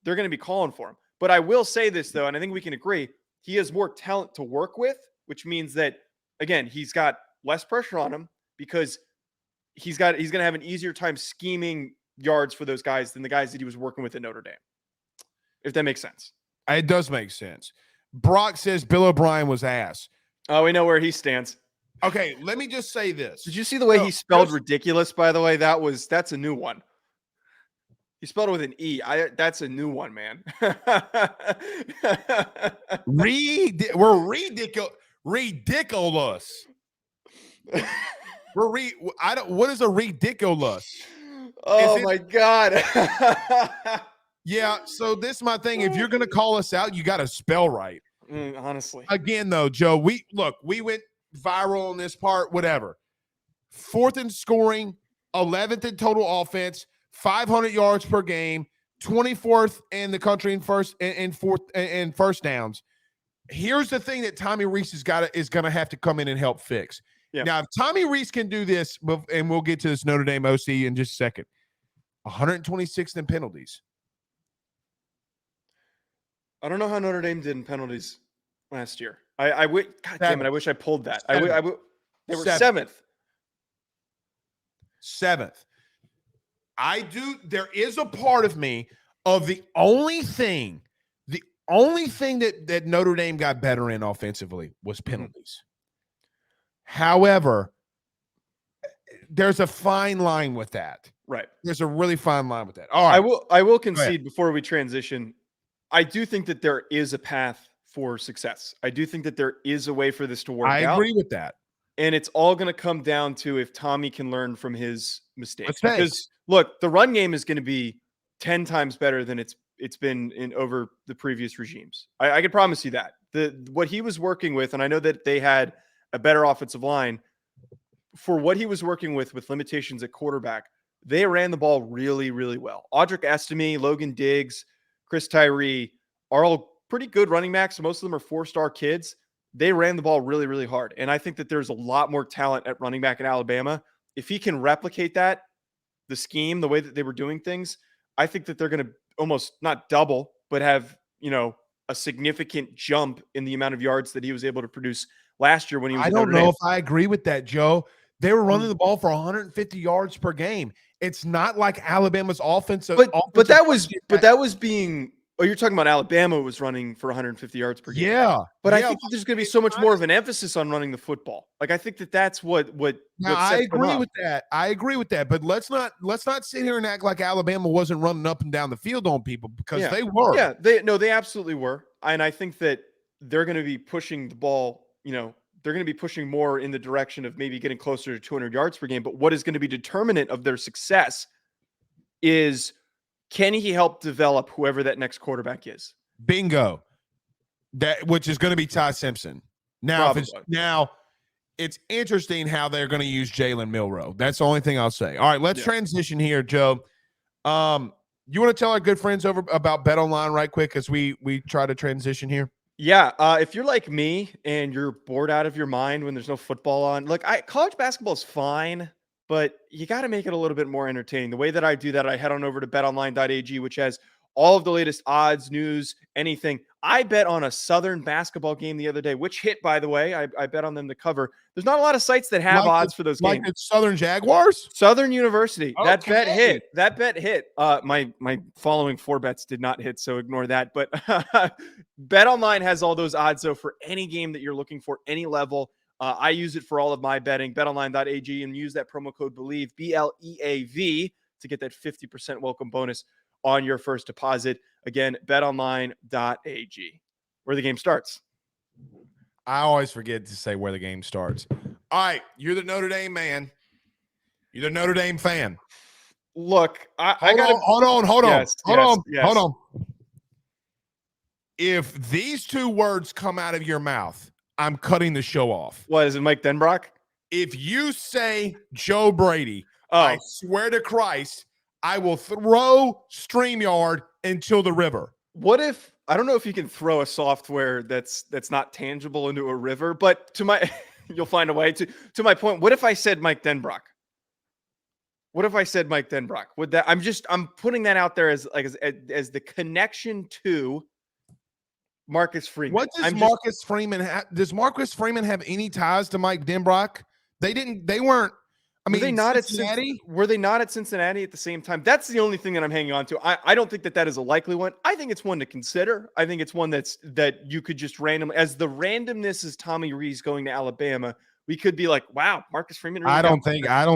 they're going to be calling for him. But I will say this, though, and I think we can agree, he has more talent to work with, which means that, again, he's got less pressure on him because he's going to have an easier time scheming yards for those guys than the guys that he was working with at Notre Dame. If that makes sense. It does make sense. Brock says Bill O'Brien was ass. Oh, we know where he stands. Okay, let me just say this. Did you see the way he spelled ridiculous, by the way? That's a new one. He spelled it with an E. That's a new one, man. We're ridiculous. What is a ridiculous? Oh my God. Yeah, so this is my thing. If you're gonna call us out, you gotta spell right. Honestly. Again, though, Joe, we went viral on this part, whatever. 4th in scoring, 11th in total offense, 500 yards per game, 24th in the country in first downs. Here's the thing that Tommy Rees is going to have to come in and help fix. Yeah. Now, if Tommy Rees can do this, and we'll get to this Notre Dame OC in just a second, 126th in penalties. I don't know how Notre Dame did in penalties last year. God damn it! I wish I pulled that. They were 7th. 7th. There is a part of me of the only thing that Notre Dame got better in offensively was penalties. However, there's a fine line with that. Right. There's a really fine line with that. All right. I will concede before we transition. I do think that there is a path for success. I do think that there is a way for this to work out. I agree with that. And it's all going to come down to if Tommy can learn from his mistakes. Because look, the run game is going to be 10 times better than it's been in over the previous regimes. I can promise you that. What he was working with, and I know that they had a better offensive line, for what he was working with limitations at quarterback, they ran the ball really, really well. Audric Estime, Logan Diggs, Chris Tyree are all pretty good running backs. Most of them are 4-star kids. They ran the ball really, really hard. And I think that there's a lot more talent at running back in Alabama. If he can replicate that, the scheme, the way that they were doing things, I think that they're going to almost not double, but have, a significant jump in the amount of yards that he was able to produce last year when he was I at don't Notre know Dame. if I agree with that, Joe. They were running the ball for 150 yards per game. It's not like Alabama's offensive. But that was being. Oh, you're talking about Alabama was running for 150 yards per game. Yeah. But I yeah. think that there's going to be so much more of an emphasis on running the football. Like, I think that that's what Now, sets I them agree up. with that. I agree with that. But let's not sit here and act like Alabama wasn't running up and down the field on people, because they were. Yeah, they absolutely were. And I think that they're going to be pushing the ball, they're going to be pushing more in the direction of maybe getting closer to 200 yards per game. But what is going to be determinant of their success is, can he help develop whoever that next quarterback is? Bingo. Which is going to be Ty Simpson. Now, it's interesting how they're going to use Jalen Milroe. That's the only thing I'll say. All right, let's transition here, Joe. You want to tell our good friends over about Bet Online right quick as we try to transition here? Yeah, if you're like me and you're bored out of your mind when there's no football on, look, college basketball is fine, but you got to make it a little bit more entertaining. The way that I do that, I head on over to betonline.ag, which has all of the latest odds, news, anything. I bet on a Southern basketball game the other day, which hit, by the way. I bet on them to cover. There's not a lot of sites that have odds for those games. Like the Southern Jaguars? Southern University. Okay. That bet hit. My following 4 bets did not hit, so ignore that. But BetOnline has all those odds, though, for any game that you're looking for, any level. I use it for all of my betting. BetOnline.ag, and use that promo code BELIEVE, BLEAV, to get that 50% welcome bonus on your first deposit. Again, betonline.ag, where the game starts. I always forget to say where the game starts. All right, you're the Notre Dame man. You're the Notre Dame fan. Look, hold on. Yes. If these 2 words come out of your mouth, I'm cutting the show off. What is it, Mike Denbrock? If you say Joe Brady, I swear to Christ, I will throw StreamYard into the river. What if, I don't know if you can throw a software that's not tangible into a river, but you'll find a way to my point. What if I said Mike Denbrock? Would that, I'm putting that out there as the connection to Marcus Freeman. What does Marcus Freeman have? Does Marcus Freeman have any ties to Mike Denbrock? They weren't. I mean, were they not at Cincinnati at the same time? That's the only thing that I'm hanging on to. I don't think that is a likely one. I think it's one to consider. I think it's one that you could just randomly, as the randomness is Tommy Rees going to Alabama, we could be like, wow, Marcus Freeman. Really I don't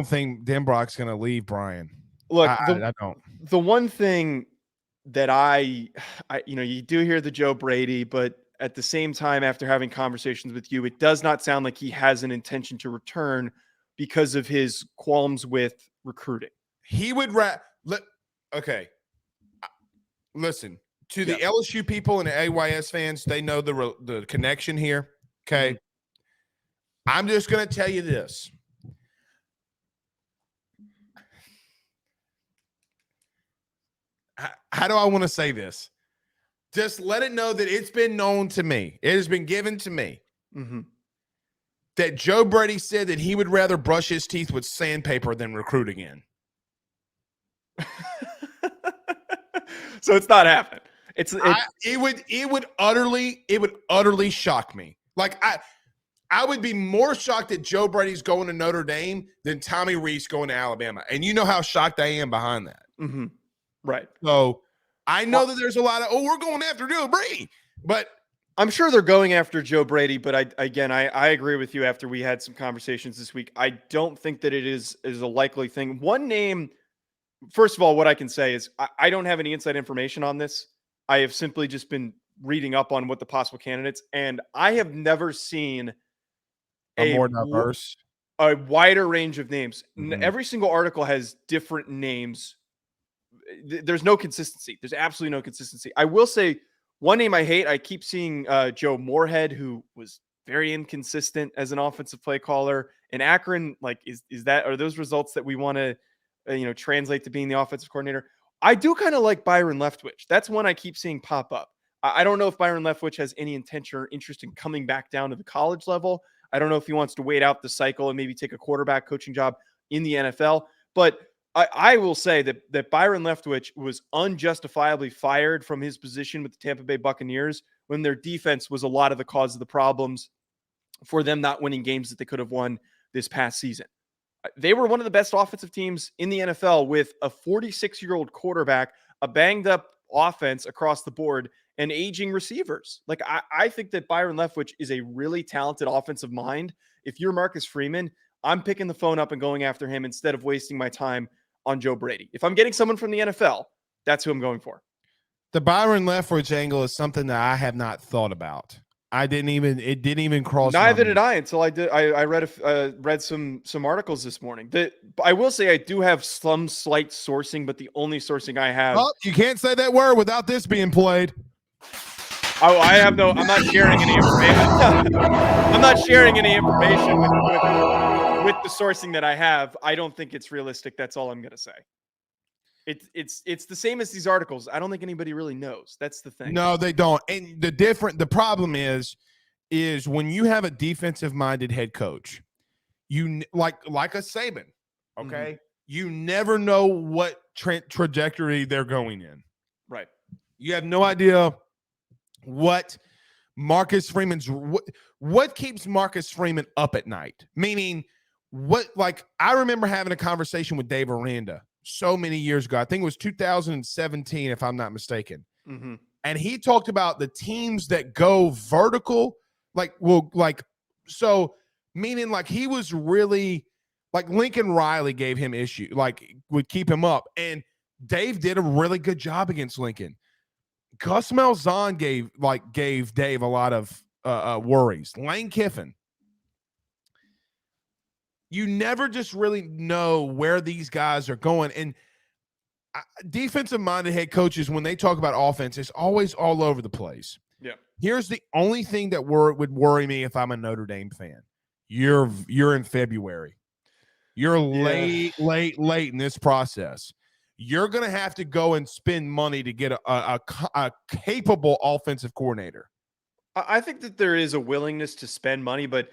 think Denbrock's going to leave, Brian. Look, I don't. The one thing that I you do hear the Joe Brady, but at the same time, after having conversations with you, it does not sound like he has an intention to return because of his qualms with recruiting. He would okay. Listen, to the LSU people and the AYS fans, they know the connection here. Okay. I'm just going to tell you this. How do I want to say this? Just let it know that it's been known to me. It has been given to me. That Joe Brady said that he would rather brush his teeth with sandpaper than recruit again. So it's not happening. It would utterly shock me. Like I would be more shocked that Joe Brady's going to Notre Dame than Tommy Rees going to Alabama. And you know how shocked I am behind that. Right. So I know that there's a lot of, we're going after Joe Brady, but I'm sure they're going after Joe Brady, but I agree with you after we had some conversations this week. I don't think that it is a likely thing. One name, first of all, what I can say is I don't have any inside information on this. I have simply just been reading up on what the possible candidates, and I have never seen a more diverse, a wider range of names. Every single article has different names. There's no consistency. There's absolutely no consistency. I will say one name I hate. I keep seeing Joe Moorhead, who was very inconsistent as an offensive play caller in Akron. Like, are those results that we want to translate to being the offensive coordinator. I do kind of like Byron Leftwich. That's one I keep seeing pop up. I don't know if Byron Leftwich has any intention or interest in coming back down to the college level. I don't know if he wants to wait out the cycle and maybe take a quarterback coaching job in the NFL. But I will say that Byron Leftwich was unjustifiably fired from his position with the Tampa Bay Buccaneers when their defense was a lot of the cause of the problems for them not winning games that they could have won this past season. They were one of the best offensive teams in the NFL with a 46-year-old quarterback, a banged up offense across the board, and aging receivers. Like I think that Byron Leftwich is a really talented offensive mind. If you're Marcus Freeman, I'm picking the phone up and going after him instead of wasting my time on Joe Brady. If I'm getting someone from the NFL, that's who I'm going for. The Byron Leftwich angle is something that I have not thought about. It didn't even cross. Neither did I until I did. I read some articles this morning. That I will say I do have some slight sourcing, but the only sourcing I have. Oh, you can't say that word without this being played. Oh, I'm not sharing any information. I'm not sharing any information with the sourcing that I have. I don't think it's realistic. That's all I'm gonna say. It's the same as these articles. I don't think anybody really knows. That's the thing. No, they don't. And the problem is when you have a defensive minded head coach, you like a Saban, okay? You never know what trajectory they're going in. Right. You have no idea what Marcus Freeman's what keeps Marcus Freeman up at night. Meaning, I remember having a conversation with Dave Aranda so many years ago. I think it was 2017, if I'm not mistaken. Mm-hmm. And he talked about the teams that go vertical, meaning like he was really like Lincoln Riley gave him issue, like would keep him up. And Dave did a really good job against Lincoln. Gus Malzahn gave Dave a lot of worries. Lane Kiffin. You never just really know where these guys are going. And defensive-minded head coaches, when they talk about offense, it's always all over the place. Yeah. Here's the only thing that would worry me if I'm a Notre Dame fan. You're in February. You're late in this process. You're going to have to go and spend money to get a capable offensive coordinator. I think that there is a willingness to spend money, but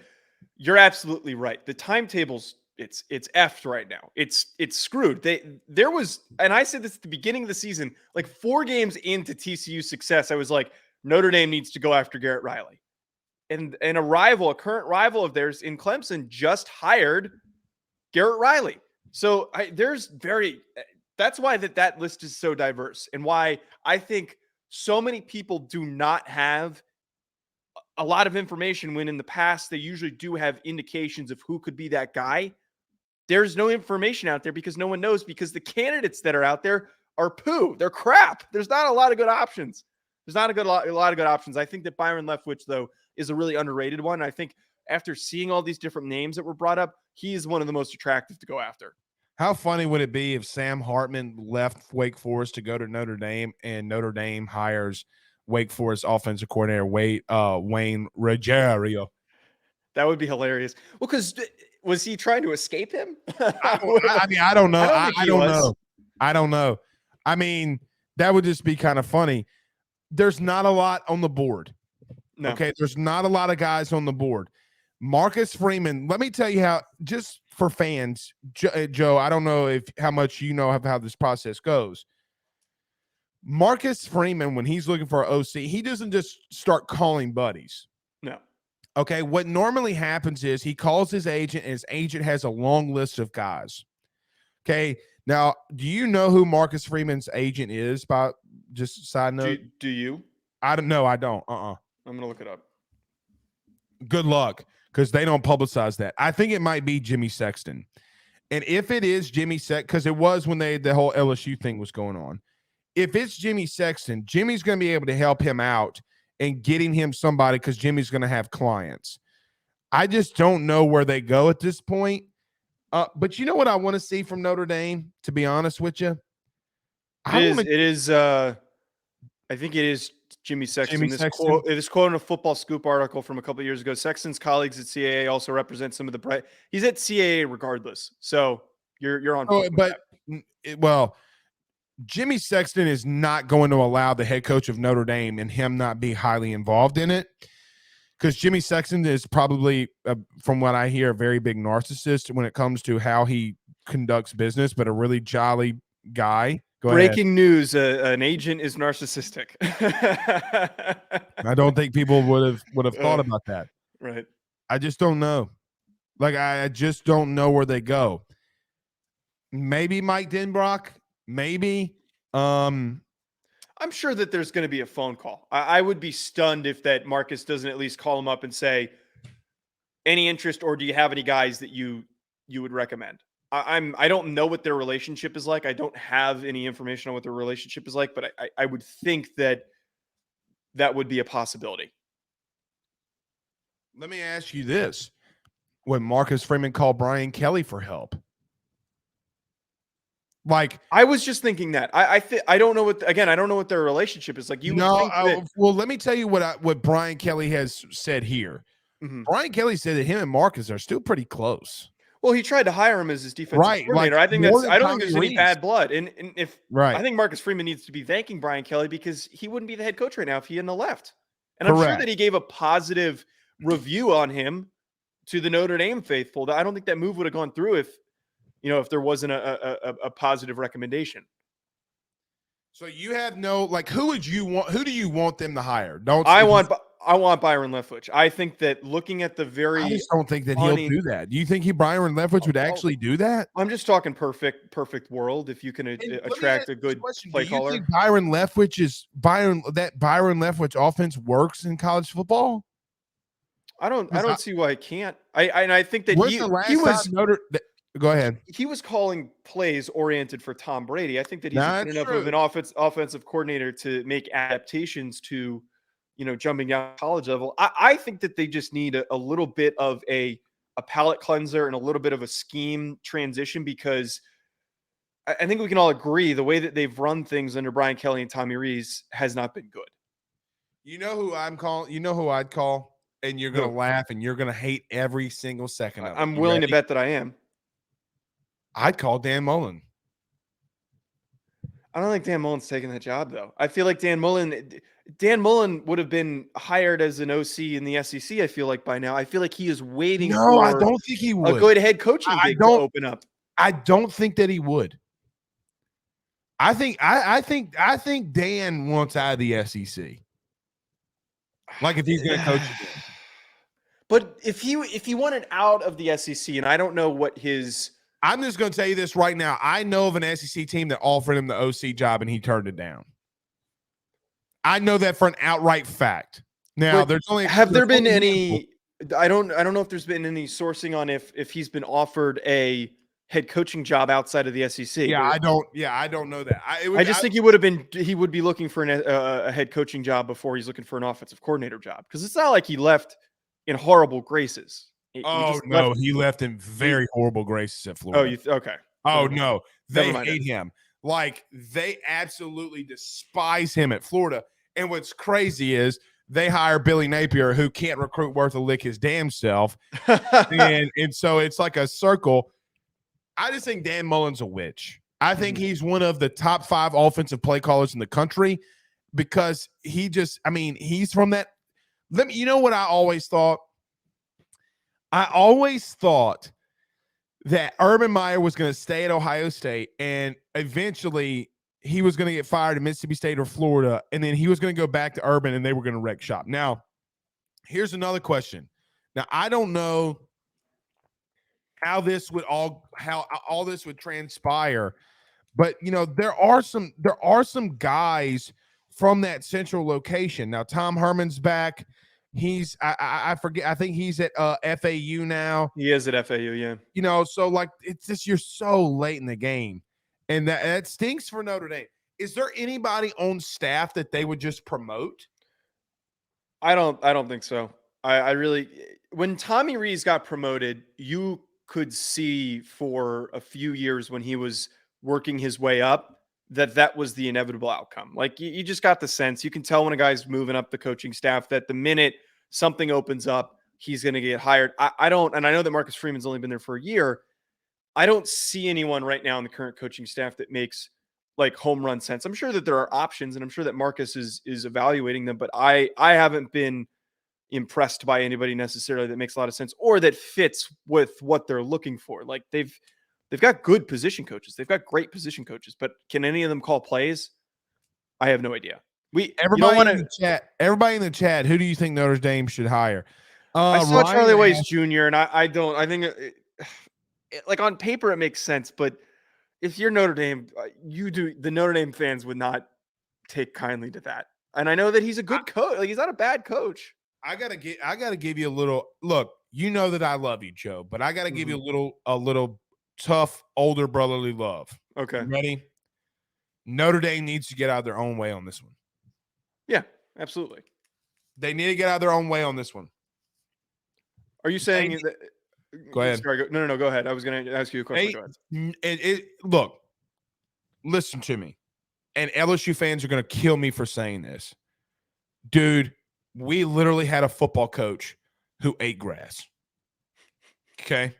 you're absolutely right. The timetable's it's effed right now. It's screwed. There was, and I said this at the beginning of the season, like 4 games into TCU's success, I was like, Notre Dame needs to go after Garrett Riley. And a current rival of theirs in Clemson just hired Garrett Riley. So that's why that list is so diverse, and why I think so many people do not have a lot of information when in the past they usually do have indications of who could be that guy. There's no information out there because no one knows, because the candidates that are out there are poo. They're crap. There's not a lot of good options. There's not a lot of good options. I think that Byron Leftwich, though, is a really underrated one. I think after seeing all these different names that were brought up, he is one of the most attractive to go after. How funny would it be if Sam Hartman left Wake Forest to go to Notre Dame and Notre Dame hires Wake Forest offensive coordinator Wayne Ruggiero? That would be hilarious. Well, because was he trying to escape him? I mean, I don't know. I don't know. I don't know. I mean, that would just be kind of funny. There's not a lot on the board. No. Okay, there's not a lot of guys on the board. Marcus Freeman, let me tell you how, just for fans, Joe, I don't know how much you know of how this process goes. Marcus Freeman, when he's looking for an OC, he doesn't just start calling buddies. No. Okay, what normally happens is he calls his agent, and his agent has a long list of guys. Okay, now, do you know who Marcus Freeman's agent is? By just side note, do you? I don't know. I don't. I'm gonna look it up. Good luck, because they don't publicize that. I think it might be Jimmy Sexton, and if it is Jimmy Sexton, because it was when the whole LSU thing was going on. If it's Jimmy Sexton, Jimmy's going to be able to help him out and getting him somebody, because Jimmy's going to have clients. I just don't know where they go at this point. But you know what I want to see from Notre Dame, to be honest with you? I think it is Jimmy Sexton. It is quoting a Football Scoop article from a couple of years ago. Sexton's colleagues at CAA also represent some of the bright. He's at CAA regardless. So You're on Oh, point with but that. well, Jimmy Sexton is not going to allow the head coach of Notre Dame and him not be highly involved in it, because Jimmy Sexton is probably, from what I hear, a very big narcissist when it comes to how he conducts business, but a really jolly guy. Go ahead. Breaking news: an agent is narcissistic. I don't think people would have thought about that. Right. I just don't know. Like, I just don't know where they go. Maybe Mike Denbrock. Maybe. I'm sure that there's going to be a phone call. I would be stunned if that Marcus doesn't at least call him up and say, any interest, or do you have any guys that you would recommend? I don't know what their relationship is like. I don't have any information on what their relationship is like, but I would think that would be a possibility. Let me ask you this. When Marcus Freeman called Brian Kelly for help, like, I was just thinking that I don't know what, again, I don't know what their relationship is like. You would think that, well, let me tell you what Brian Kelly has said here. Mhm. Brian Kelly said that him and Marcus are still pretty close. Well, he tried to hire him as his defensive coordinator. Like, I think more than I don't Tommy think there's any Rees. bad blood. And if Right. I think Marcus Freeman needs to be thanking Brian Kelly, because he wouldn't be the head coach right now if he hadn't left. And I'm sure Correct. that he gave a positive review on him to the Notre Dame faithful. I don't think that move would have gone through if there wasn't a positive recommendation. So you have no, like, who do you want them to hire? I want Byron Leftwich. I think that looking at the I just don't think that he'll do that. Do you think Byron Leftwich would actually do that? I'm just talking perfect world. If you can attract a good play caller. Do you think Byron Leftwich offense works in college football? I don't see why it can't. I think that Go ahead. He was calling plays oriented for Tom Brady. I think that he's good enough of an offensive coordinator to make adaptations to, jumping down college level. I think that they just need a little bit of a palate cleanser and a little bit of a scheme transition, because I think we can all agree the way that they've run things under Brian Kelly and Tommy Rees has not been good. You know who I'm calling? You know who I'd call? And you're going to laugh and you're going to hate every single second of it. I'm willing to bet that I am. I'd call Dan Mullen. I don't think Dan Mullen's taking that job, though. I feel like Dan Mullen would have been hired as an OC in the SEC, I feel like, by now. I feel like he is waiting for I don't think he would. A good head coaching gig to open up. I don't think that he would. I think Dan wants out of the SEC. Like, if he's going to coach again. But if he wanted out of the SEC, and I don't know what his... I'm just going to tell you this right now. I know of an SEC team that offered him the OC job and he turned it down. I know that for an outright fact. Now, have there been any? I don't know if there's been any sourcing on if he's been offered a head coaching job outside of the SEC. Yeah, I don't know that. I just think he would be looking for a head coaching job before he's looking for an offensive coordinator job, because it's not like he left in horrible graces. He left in very horrible graces at Florida. Okay. Oh, no. They hate him. Like, they absolutely despise him at Florida. And what's crazy is they hire Billy Napier, who can't recruit worth a lick his damn self. and so it's like a circle. I just think Dan Mullen's a witch. I think he's one of the top 5 offensive play callers in the country, because he's from that. You know what I always thought? I always thought that Urban Meyer was going to stay at Ohio State, and eventually he was going to get fired at Mississippi State or Florida, and then he was going to go back to Urban, and they were going to wreck shop. Now, here's another question. Now, I don't know how all this would transpire, but there are some guys from that central location. Now, Tom Herman's back. He's I forget. I think he's at FAU now. He is at FAU, yeah. So like, it's just, you're so late in the game, and that stinks for Notre Dame. Is there anybody on staff that they would just promote? I don't think so. I really, when Tommy Rees got promoted, you could see for a few years when he was working his way up that was the inevitable outcome. Like, you just got the sense. You can tell when a guy's moving up the coaching staff that the minute something opens up, he's going to get hired. I don't, and I know that Marcus Freeman's only been there for a year. I don't see anyone right now in the current coaching staff that makes like home run sense. I'm sure that there are options, and I'm sure that Marcus is evaluating them, but I haven't been impressed by anybody necessarily that makes a lot of sense or that fits with what they're looking for. Like they've got good position coaches. They've got great position coaches, but can any of them call plays? I have no idea. You don't want to. Everybody in the chat, who do you think Notre Dame should hire? I saw Charlie Ryan Ways Jr. and I don't. I think like on paper it makes sense, but if you're Notre Dame, the Notre Dame fans would not take kindly to that. And I know that he's a good coach. Like he's not a bad coach. I gotta give you a little look. You know that I love you, Joe, but I gotta give you a little tough older brotherly love. Okay. You ready? Notre Dame needs to get out of their own way on this one. Yeah, absolutely. They need to get out of their own way on this one. Are you saying that? Go ahead. Sorry, no. Go ahead. I was going to ask you a question. Go ahead. Look, listen to me. And LSU fans are going to kill me for saying this. Dude, we literally had a football coach who ate grass. Okay?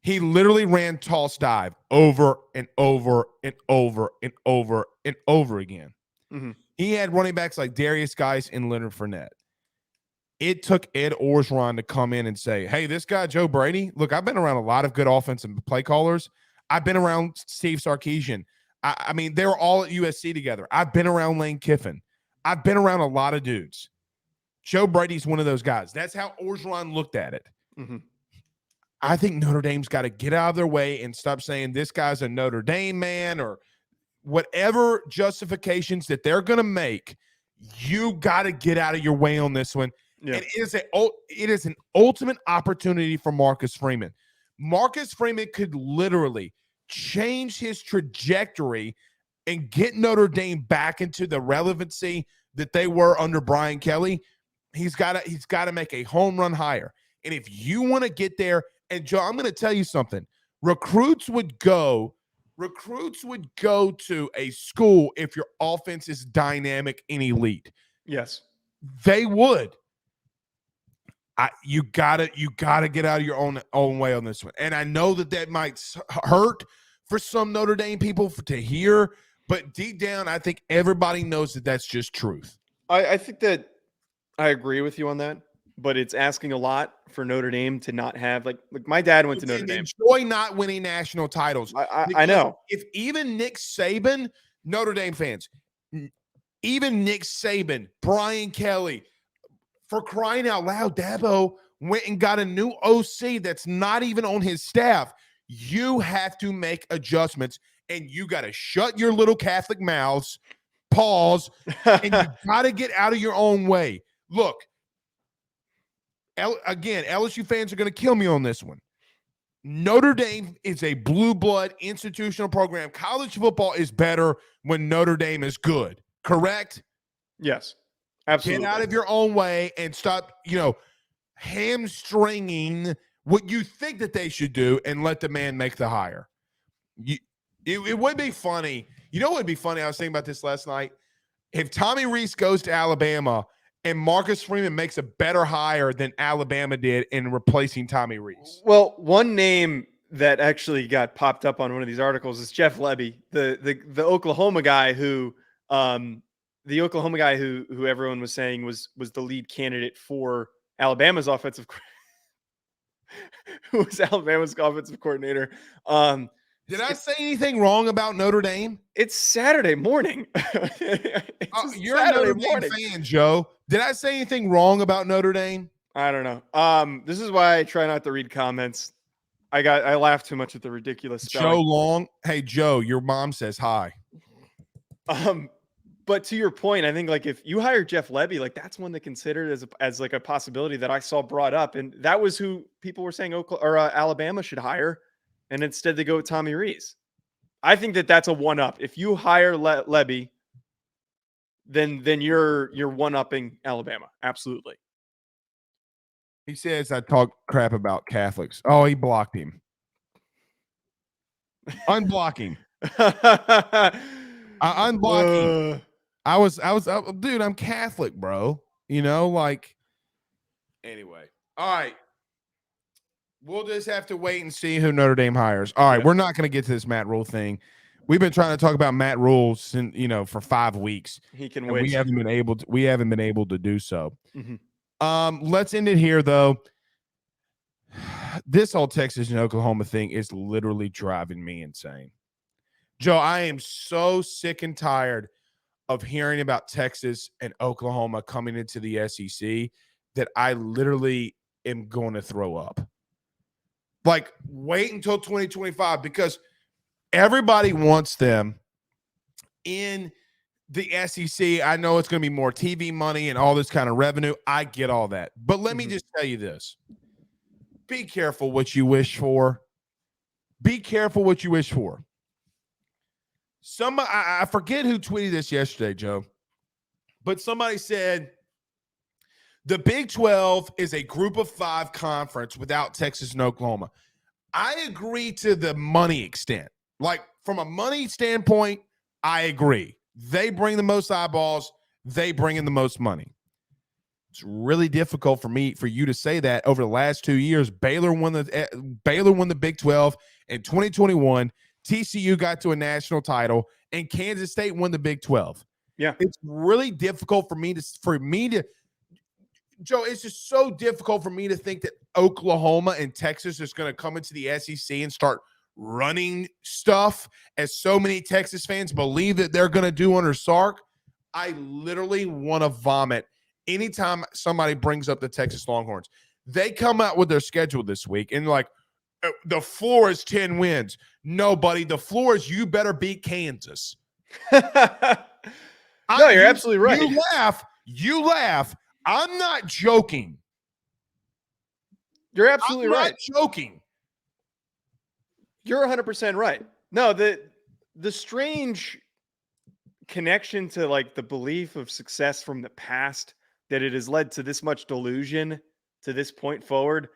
He literally ran toss dive over and over and over and over and over again. Mm-hmm. He had running backs like Darius Geis and Leonard Fournette. It took Ed Orgeron to come in and say, hey, this guy, Joe Brady, look, I've been around a lot of good offensive play callers. I've been around Steve Sarkisian. I mean, they were all at USC together. I've been around Lane Kiffin. I've been around a lot of dudes. Joe Brady's one of those guys. That's how Orgeron looked at it. Mm-hmm. I think Notre Dame's got to get out of their way and stop saying this guy's a Notre Dame man or whatever justifications that they're going to make. You got to get out of your way on this one. Yeah. It is an ultimate opportunity for Marcus Freeman. Marcus Freeman could literally change his trajectory and get Notre Dame back into the relevancy that they were under Brian Kelly. He's got to make a home run hire. And if you want to get there, and Joe, I'm going to tell you something. Recruits would go to a school if your offense is dynamic and elite. Yes. They would. You gotta get out of your own way on this one. And I know that might hurt for some Notre Dame people to hear, but deep down, I think everybody knows that that's just truth. I think that I agree with you on that, but it's asking a lot for Notre Dame to not have like my dad went to Notre Dame. Enjoy not winning national titles. I know. If even Nick Saban, Notre Dame fans, even Nick Saban, Brian Kelly, for crying out loud, Dabo went and got a new OC that's not even on his staff. You have to make adjustments, and you got to shut your little Catholic mouths, pause, and you got to get out of your own way. Look, again, LSU fans are going to kill me on this one. Notre Dame is a blue blood institutional program. College football is better when Notre Dame is good, correct? Yes. Absolutely. Get out of your own way and stop, hamstringing what you think that they should do and let the man make the hire. It would be funny. You know what would be funny? I was thinking about this last night. If Tommy Rees goes to Alabama and Marcus Freeman makes a better hire than Alabama did in replacing Tommy Rees. Well, one name that actually got popped up on one of these articles is Jeff Lebby, the Oklahoma guy who who everyone was saying was the lead candidate for Alabama's offensive who was Alabama's offensive coordinator. Did I say anything wrong about Notre Dame? It's Saturday morning. You're a Notre Dame fan, Joe. Did I say anything wrong about Notre Dame? I don't know. This is why I try not to read comments. I laugh too much at the ridiculous spelling. Joe Long. Hey, Joe, your mom says hi. But to your point, I think like if you hire Jeff Lebby, like that's one that considered as like a possibility that I saw brought up, and that was who people were saying Alabama should hire, and instead they go with Tommy Rees. I think that's a one-up. If you hire Lebby, then you're one-upping Alabama. Absolutely. He says I talk crap about Catholics. Oh, he blocked him. Unblocking. Unblocking. I was, dude, I'm Catholic, bro. Anyway. All right. We'll just have to wait and see who Notre Dame hires. All right, we're not going to get to this Matt Rule thing. We've been trying to talk about Matt Rule since, for 5 weeks. He can and wait. We haven't been able to do so. Mm-hmm. Let's end it here, though. This whole Texas and Oklahoma thing is literally driving me insane. Joe, I am so sick and tired of hearing about Texas and Oklahoma coming into the SEC that I literally am going to throw up. Like, wait until 2025 because everybody wants them in the SEC. I know it's going to be more TV money and all this kind of revenue. I get all that. But let me just tell you this. Be careful what you wish for. Be careful what you wish for. Somebody, I forget who tweeted this yesterday, Joe, but somebody said the Big 12 is a group of 5 conference without Texas and Oklahoma. I agree to the money extent. Like, from a money standpoint, I agree. They bring the most eyeballs. They bring in the most money. It's really difficult for you to say that over the last 2 years. Baylor won the Big 12 in 2021. TCU got to a national title, and Kansas State won the Big 12. Yeah. It's really difficult for me to Joe, it's just so difficult for me to think that Oklahoma and Texas is going to come into the SEC and start running stuff as so many Texas fans believe that they're going to do under Sark. I literally want to vomit anytime somebody brings up the Texas Longhorns. They come out with their schedule this week and like, the floor is 10 wins. No, buddy, the floor is you better beat Kansas. No, you're absolutely right. You laugh. I'm not joking. You're absolutely right. I'm not joking. You're 100% right. No, the strange connection to like the belief of success from the past that it has led to this much delusion to this point forward.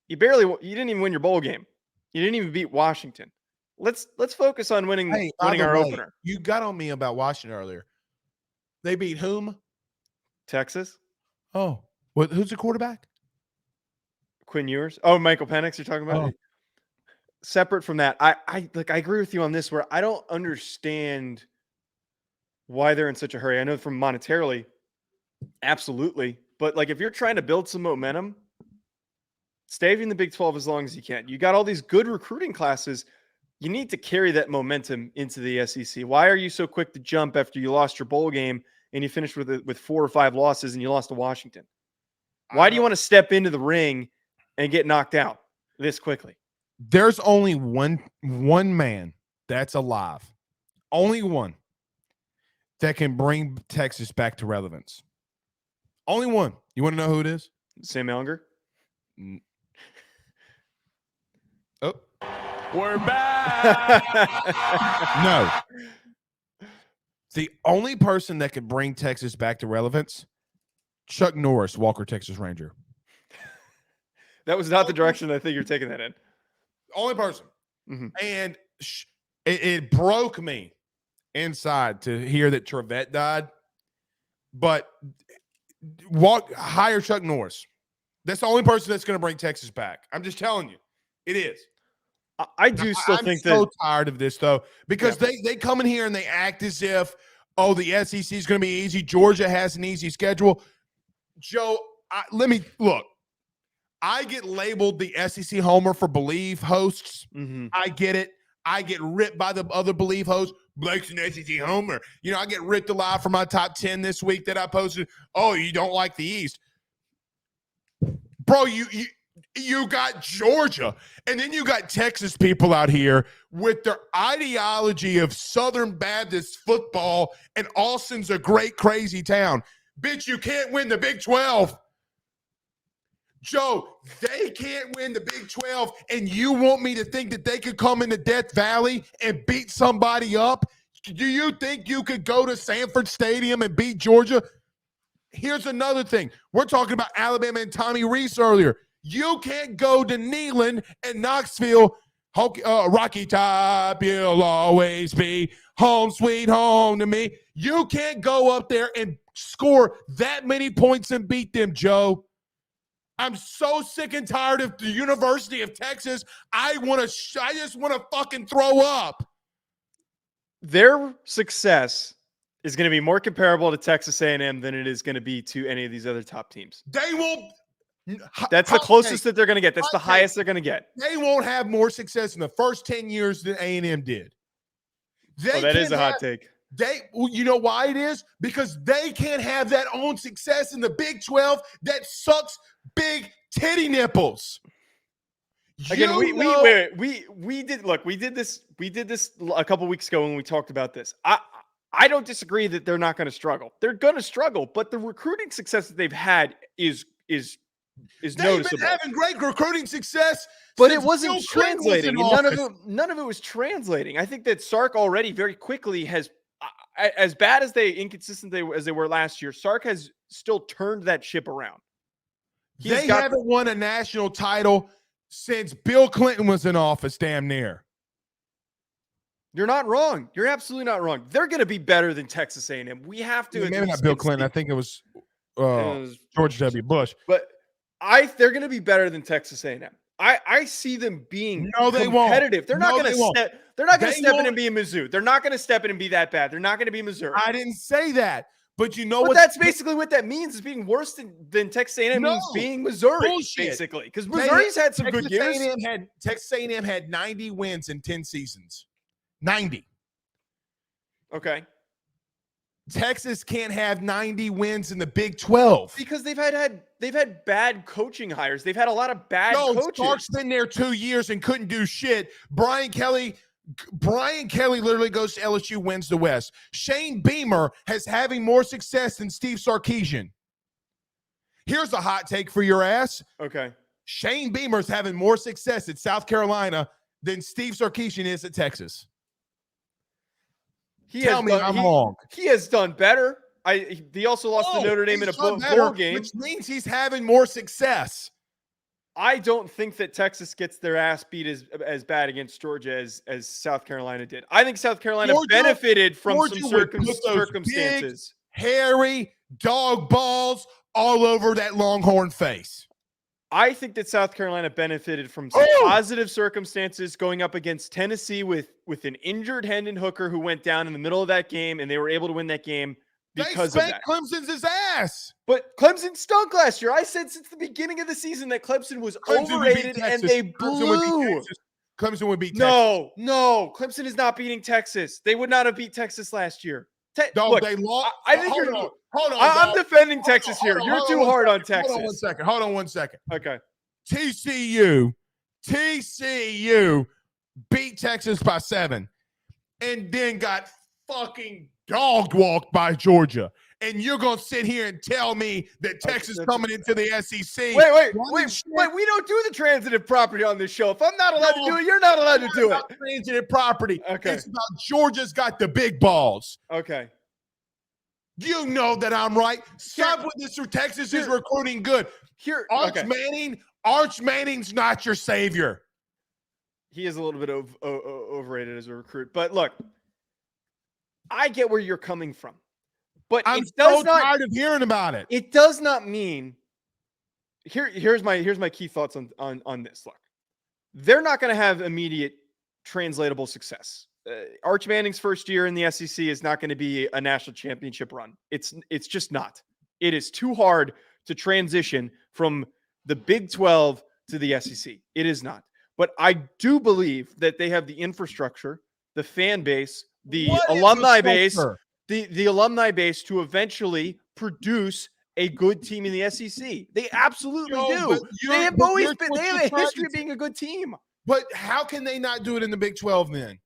You didn't even win your bowl game. You didn't even beat Washington. Let's focus on winning our opener. You got on me about Washington earlier. They beat whom? Texas. Oh, who's the quarterback? Quinn Ewers. Oh, Michael Penix you're talking about? Oh. Separate from that, I agree with you on this where I don't understand why they're in such a hurry. I know from monetarily, absolutely. But like if you're trying to build some momentum, stay in the Big 12 as long as you can. You got all these good recruiting classes. You need to carry that momentum into the SEC. Why are you so quick to jump after you lost your bowl game and you finished with 4 or 5 losses and you lost to Washington? Why do you want to step into the ring and get knocked out this quickly? There's only one man that's alive. Only one that can bring Texas back to relevance. Only one. You want to know who it is? Sam Ellinger? Oh. We're back. No. The only person that could bring Texas back to relevance, Chuck Norris, Walker, Texas Ranger. That was not the direction I think you're taking that in. Only person. Mm-hmm. And it broke me inside to hear that Trevette died. But hire Chuck Norris. That's the only person that's going to bring Texas back. I'm just telling you. It is. I do still think that. I'm so tired of this, though, because they come in here and they act as if, oh, the SEC is going to be easy. Georgia has an easy schedule. Joe, let me look. I get labeled the SEC homer for Believe hosts. Mm-hmm. I get it. I get ripped by the other Believe hosts. Blake's an SEC homer. I get ripped alive for my top 10 this week that I posted. Oh, you don't like the East. Bro, you got Georgia, and then you got Texas people out here with their ideology of Southern Baptist football, and Austin's a great, crazy town. Bitch, you can't win the Big 12. Joe, they can't win the Big 12, and you want me to think that they could come into Death Valley and beat somebody up? Do you think you could go to Sanford Stadium and beat Georgia? Here's another thing. We're talking about Alabama and Tommy Rees earlier. You can't go to Neyland and Knoxville, Rocky Top, you'll always be home, sweet home to me. You can't go up there and score that many points and beat them, Joe. I'm so sick and tired of the University of Texas. I just want to fucking throw up. Their success is going to be more comparable to Texas A&M than it is going to be to any of these other top teams. They won't. That's the closest that they're going to get. That's the highest they're going to get. They won't have more success in the first 10 years than A&M did. That is a hot take. You know why it is? Because they can't have that own success in the Big 12 that sucks big titty nipples. Again, we did this a couple weeks ago when we talked about this. I don't disagree that they're not going to struggle. They're going to struggle, but the recruiting success that they've had is noticeable. They've been having great recruiting success, but it wasn't translating. None of it was translating. I think that Sark already very quickly has, as bad as inconsistent as they were last year, Sark has still turned that ship around. They haven't won a national title since Bill Clinton was in office, damn near. You're not wrong. You're absolutely not wrong. They're going to be better than Texas A&M. We have to. Maybe not Bill Clinton. I think it was George W. Bush. But they're going to be better than Texas A&M. I see them being competitive. Won't. They're not going to step. They're not going to step in and be Mizzou. They're not going to step in and be that bad. They're not going to be Missouri. I didn't say that. But you know what? That's basically what that means, is being worse than Texas A&M means being Missouri, basically. Because Missouri's had some good years. Texas A&M had 90 wins in 10 seasons. 90. Okay. Texas can't have 90 wins in the Big 12 because they've had bad coaching hires. They've had a lot of bad coaches. Sark's been there 2 years and couldn't do shit. Brian Kelly literally goes to LSU, wins the West. Shane Beamer has having more success than Steve Sarkisian. Here's a hot take for your ass. Okay. Shane Beamer's having more success at South Carolina than Steve Sarkisian is at Texas. Tell me I'm wrong. He has done better. He also lost to Notre Dame in a bowl game. Which means he's having more success. I don't think that Texas gets their ass beat as bad against Georgia as South Carolina did. I think South Carolina benefited from some circumstances. Big, hairy dog balls all over that Longhorn face. I think that South Carolina benefited from some positive circumstances going up against Tennessee with an injured Hendon Hooker who went down in the middle of that game, and they were able to win that game because of that. Clemson's ass. But Clemson stunk last year. I said since the beginning of the season that Clemson was overrated, and they blew. Clemson would beat Texas. No. Clemson is not beating Texas. They would not have beat Texas last year. Look, they lost. I think hold on. I'm defending Texas here. You're too hard on Texas. Hold on one second. Okay. TCU beat Texas by 7 and then got fucking dog walked by Georgia. And you're going to sit here and tell me that Texas coming into the SEC. Wait. We don't do the transitive property on this show. If I'm not allowed to do it, you're not allowed to do it. Transitive property. Okay. It's about Georgia's got the big balls. Okay. You know that I'm right. Stop with this. Texas is recruiting good. Arch Manning's not your savior. He is a little bit overrated as a recruit. But look, I get where you're coming from. But I'm so tired of hearing about it. It does not mean here's my key thoughts on this. Look, they're not going to have immediate translatable success. Arch Manning's first year in the SEC is not going to be a national championship run. It's just not. It is too hard to transition from the Big 12 to the SEC. It is not. But I do believe that they have the infrastructure, the fan base, the alumni base. The alumni base to eventually produce a good team in the SEC. They absolutely do. They have a history of being a good team. But how can they not do it in the Big 12 then?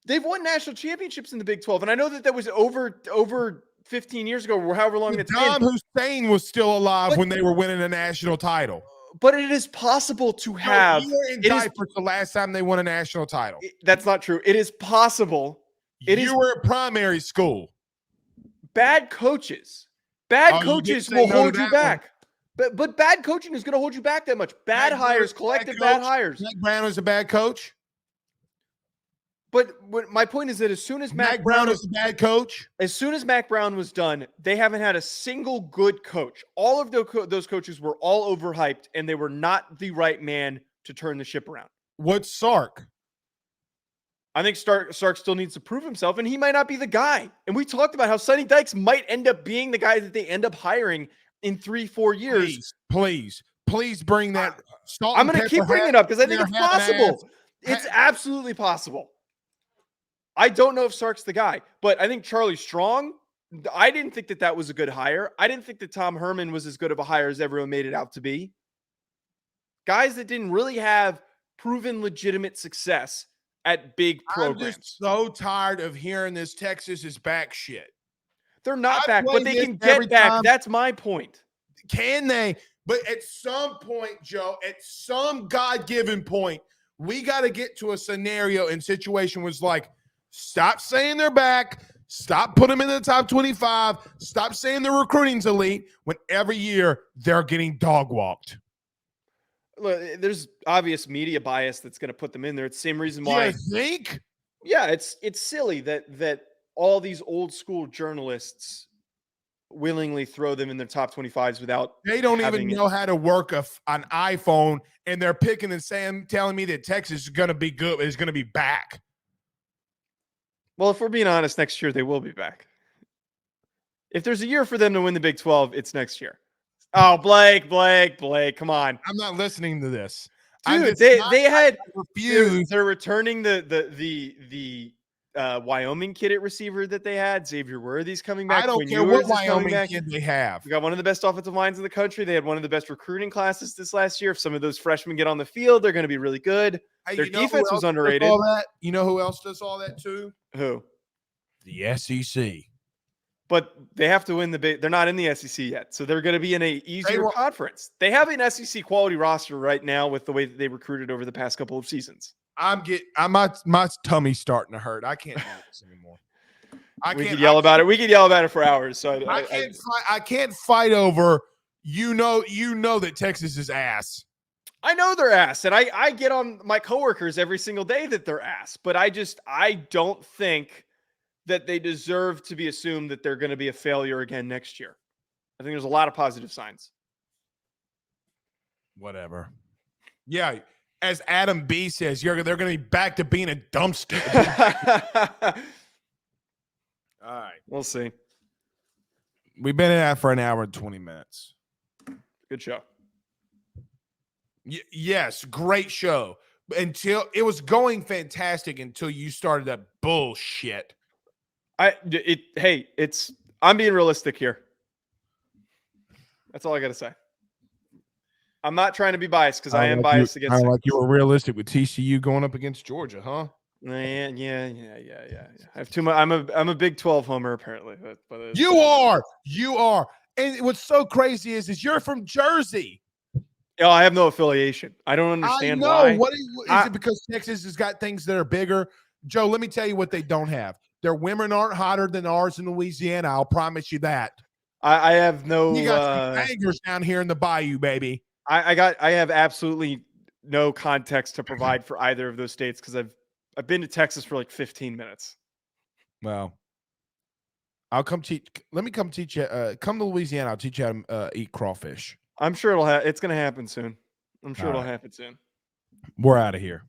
They've won national championships in the Big 12, and I know that was over 15 years ago, or however long it's been. Saddam Hussein was still alive when they were winning a national title. But it is possible to have. You were in diapers the last time they won a national title. That's not true. It is possible. You were at primary school. Bad coaches will hold you back. But bad coaching is going to hold you back that much. Bad hires, collective bad hires. Nick Brown was a bad coach. But my point is that as soon as Mac Brown is a bad coach. as soon as Mac Brown was done, they haven't had a single good coach. All of those coaches were all overhyped, and they were not the right man to turn the ship around. What's Sark? I think Sark still needs to prove himself, and he might not be the guy. And we talked about how Sonny Dykes might end up being the guy that they end up hiring in 3-4 years. Please bring that. I'm going to keep bringing it up because I think it's possible. It's absolutely possible. I don't know if Sark's the guy, but I think Charlie Strong, I didn't think that was a good hire. I didn't think that Tom Herman was as good of a hire as everyone made it out to be. Guys that didn't really have proven legitimate success at big programs. I'm just so tired of hearing this Texas is back shit. They're not back, but they can get back. That's my point. Can they? But at some point, Joe, at some God-given point, we got to get to a scenario and situation was like, stop saying they're back. Stop putting them in the top 25. Stop saying the recruiting's elite when every year they're getting dog walked. Look, there's obvious media bias that's going to put them in there. It's the same reason why. You think? Yeah, it's silly that all these old school journalists willingly throw them in their top 25s without. They don't even know how to work an iPhone, and they're picking and telling me that Texas is going to be good. Is going to be back. Well, if we're being honest, next year they will be back. If there's a year for them to win the Big 12, it's next year. Oh, Blake, come on. I'm not listening to this. Dude, they're returning the Wyoming kid at receiver that they had. Xavier Worthy's coming back. I don't care what Wyoming kid they have. We got one of the best offensive lines in the country. They had one of the best recruiting classes this last year. If some of those freshmen get on the field, they're going to be really good. Hey, their defense was underrated. You know who else does all that too? Who? The SEC. But they have to win the big. They're not in the SEC yet, so they're going to be in an easier conference. They have an SEC quality roster right now with the way that they recruited over the past couple of seasons. My tummy's starting to hurt. I can't do this anymore. We could yell about it. We could yell about it for hours. So I can't fight over. You know that Texas is ass. I know they're ass, and I get on my coworkers every single day that they're ass. But I don't think that they deserve to be assumed that they're going to be a failure again next year. I think there's a lot of positive signs. Whatever. Yeah, as Adam B says, they're going to be back to being a dumpster. All right. We'll see. We've been in that for an hour and 20 minutes. Good show. Yes, great show. Until it was going fantastic until you started that bullshit. I'm being realistic here. That's all I got to say. I'm not trying to be biased because I am biased against. I like you were realistic with TCU going up against Georgia, huh? Yeah. I have too much. I'm a Big 12 homer apparently. But you are. And what's so crazy is you're from Jersey. Oh, I have no affiliation. I don't understand why. What is it because Texas has got things that are bigger? Joe, let me tell you what they don't have. Their women aren't hotter than ours in Louisiana. I'll promise you that. I have no. You got some bangers down here in the bayou, baby. I have absolutely no context to provide for either of those states because I've been to Texas for like 15 minutes. Well, I'll come teach. Let me come teach you. Come to Louisiana. I'll teach you how to eat crawfish. I'm sure it's going to happen soon. I'm sure it'll happen soon. We're out of here.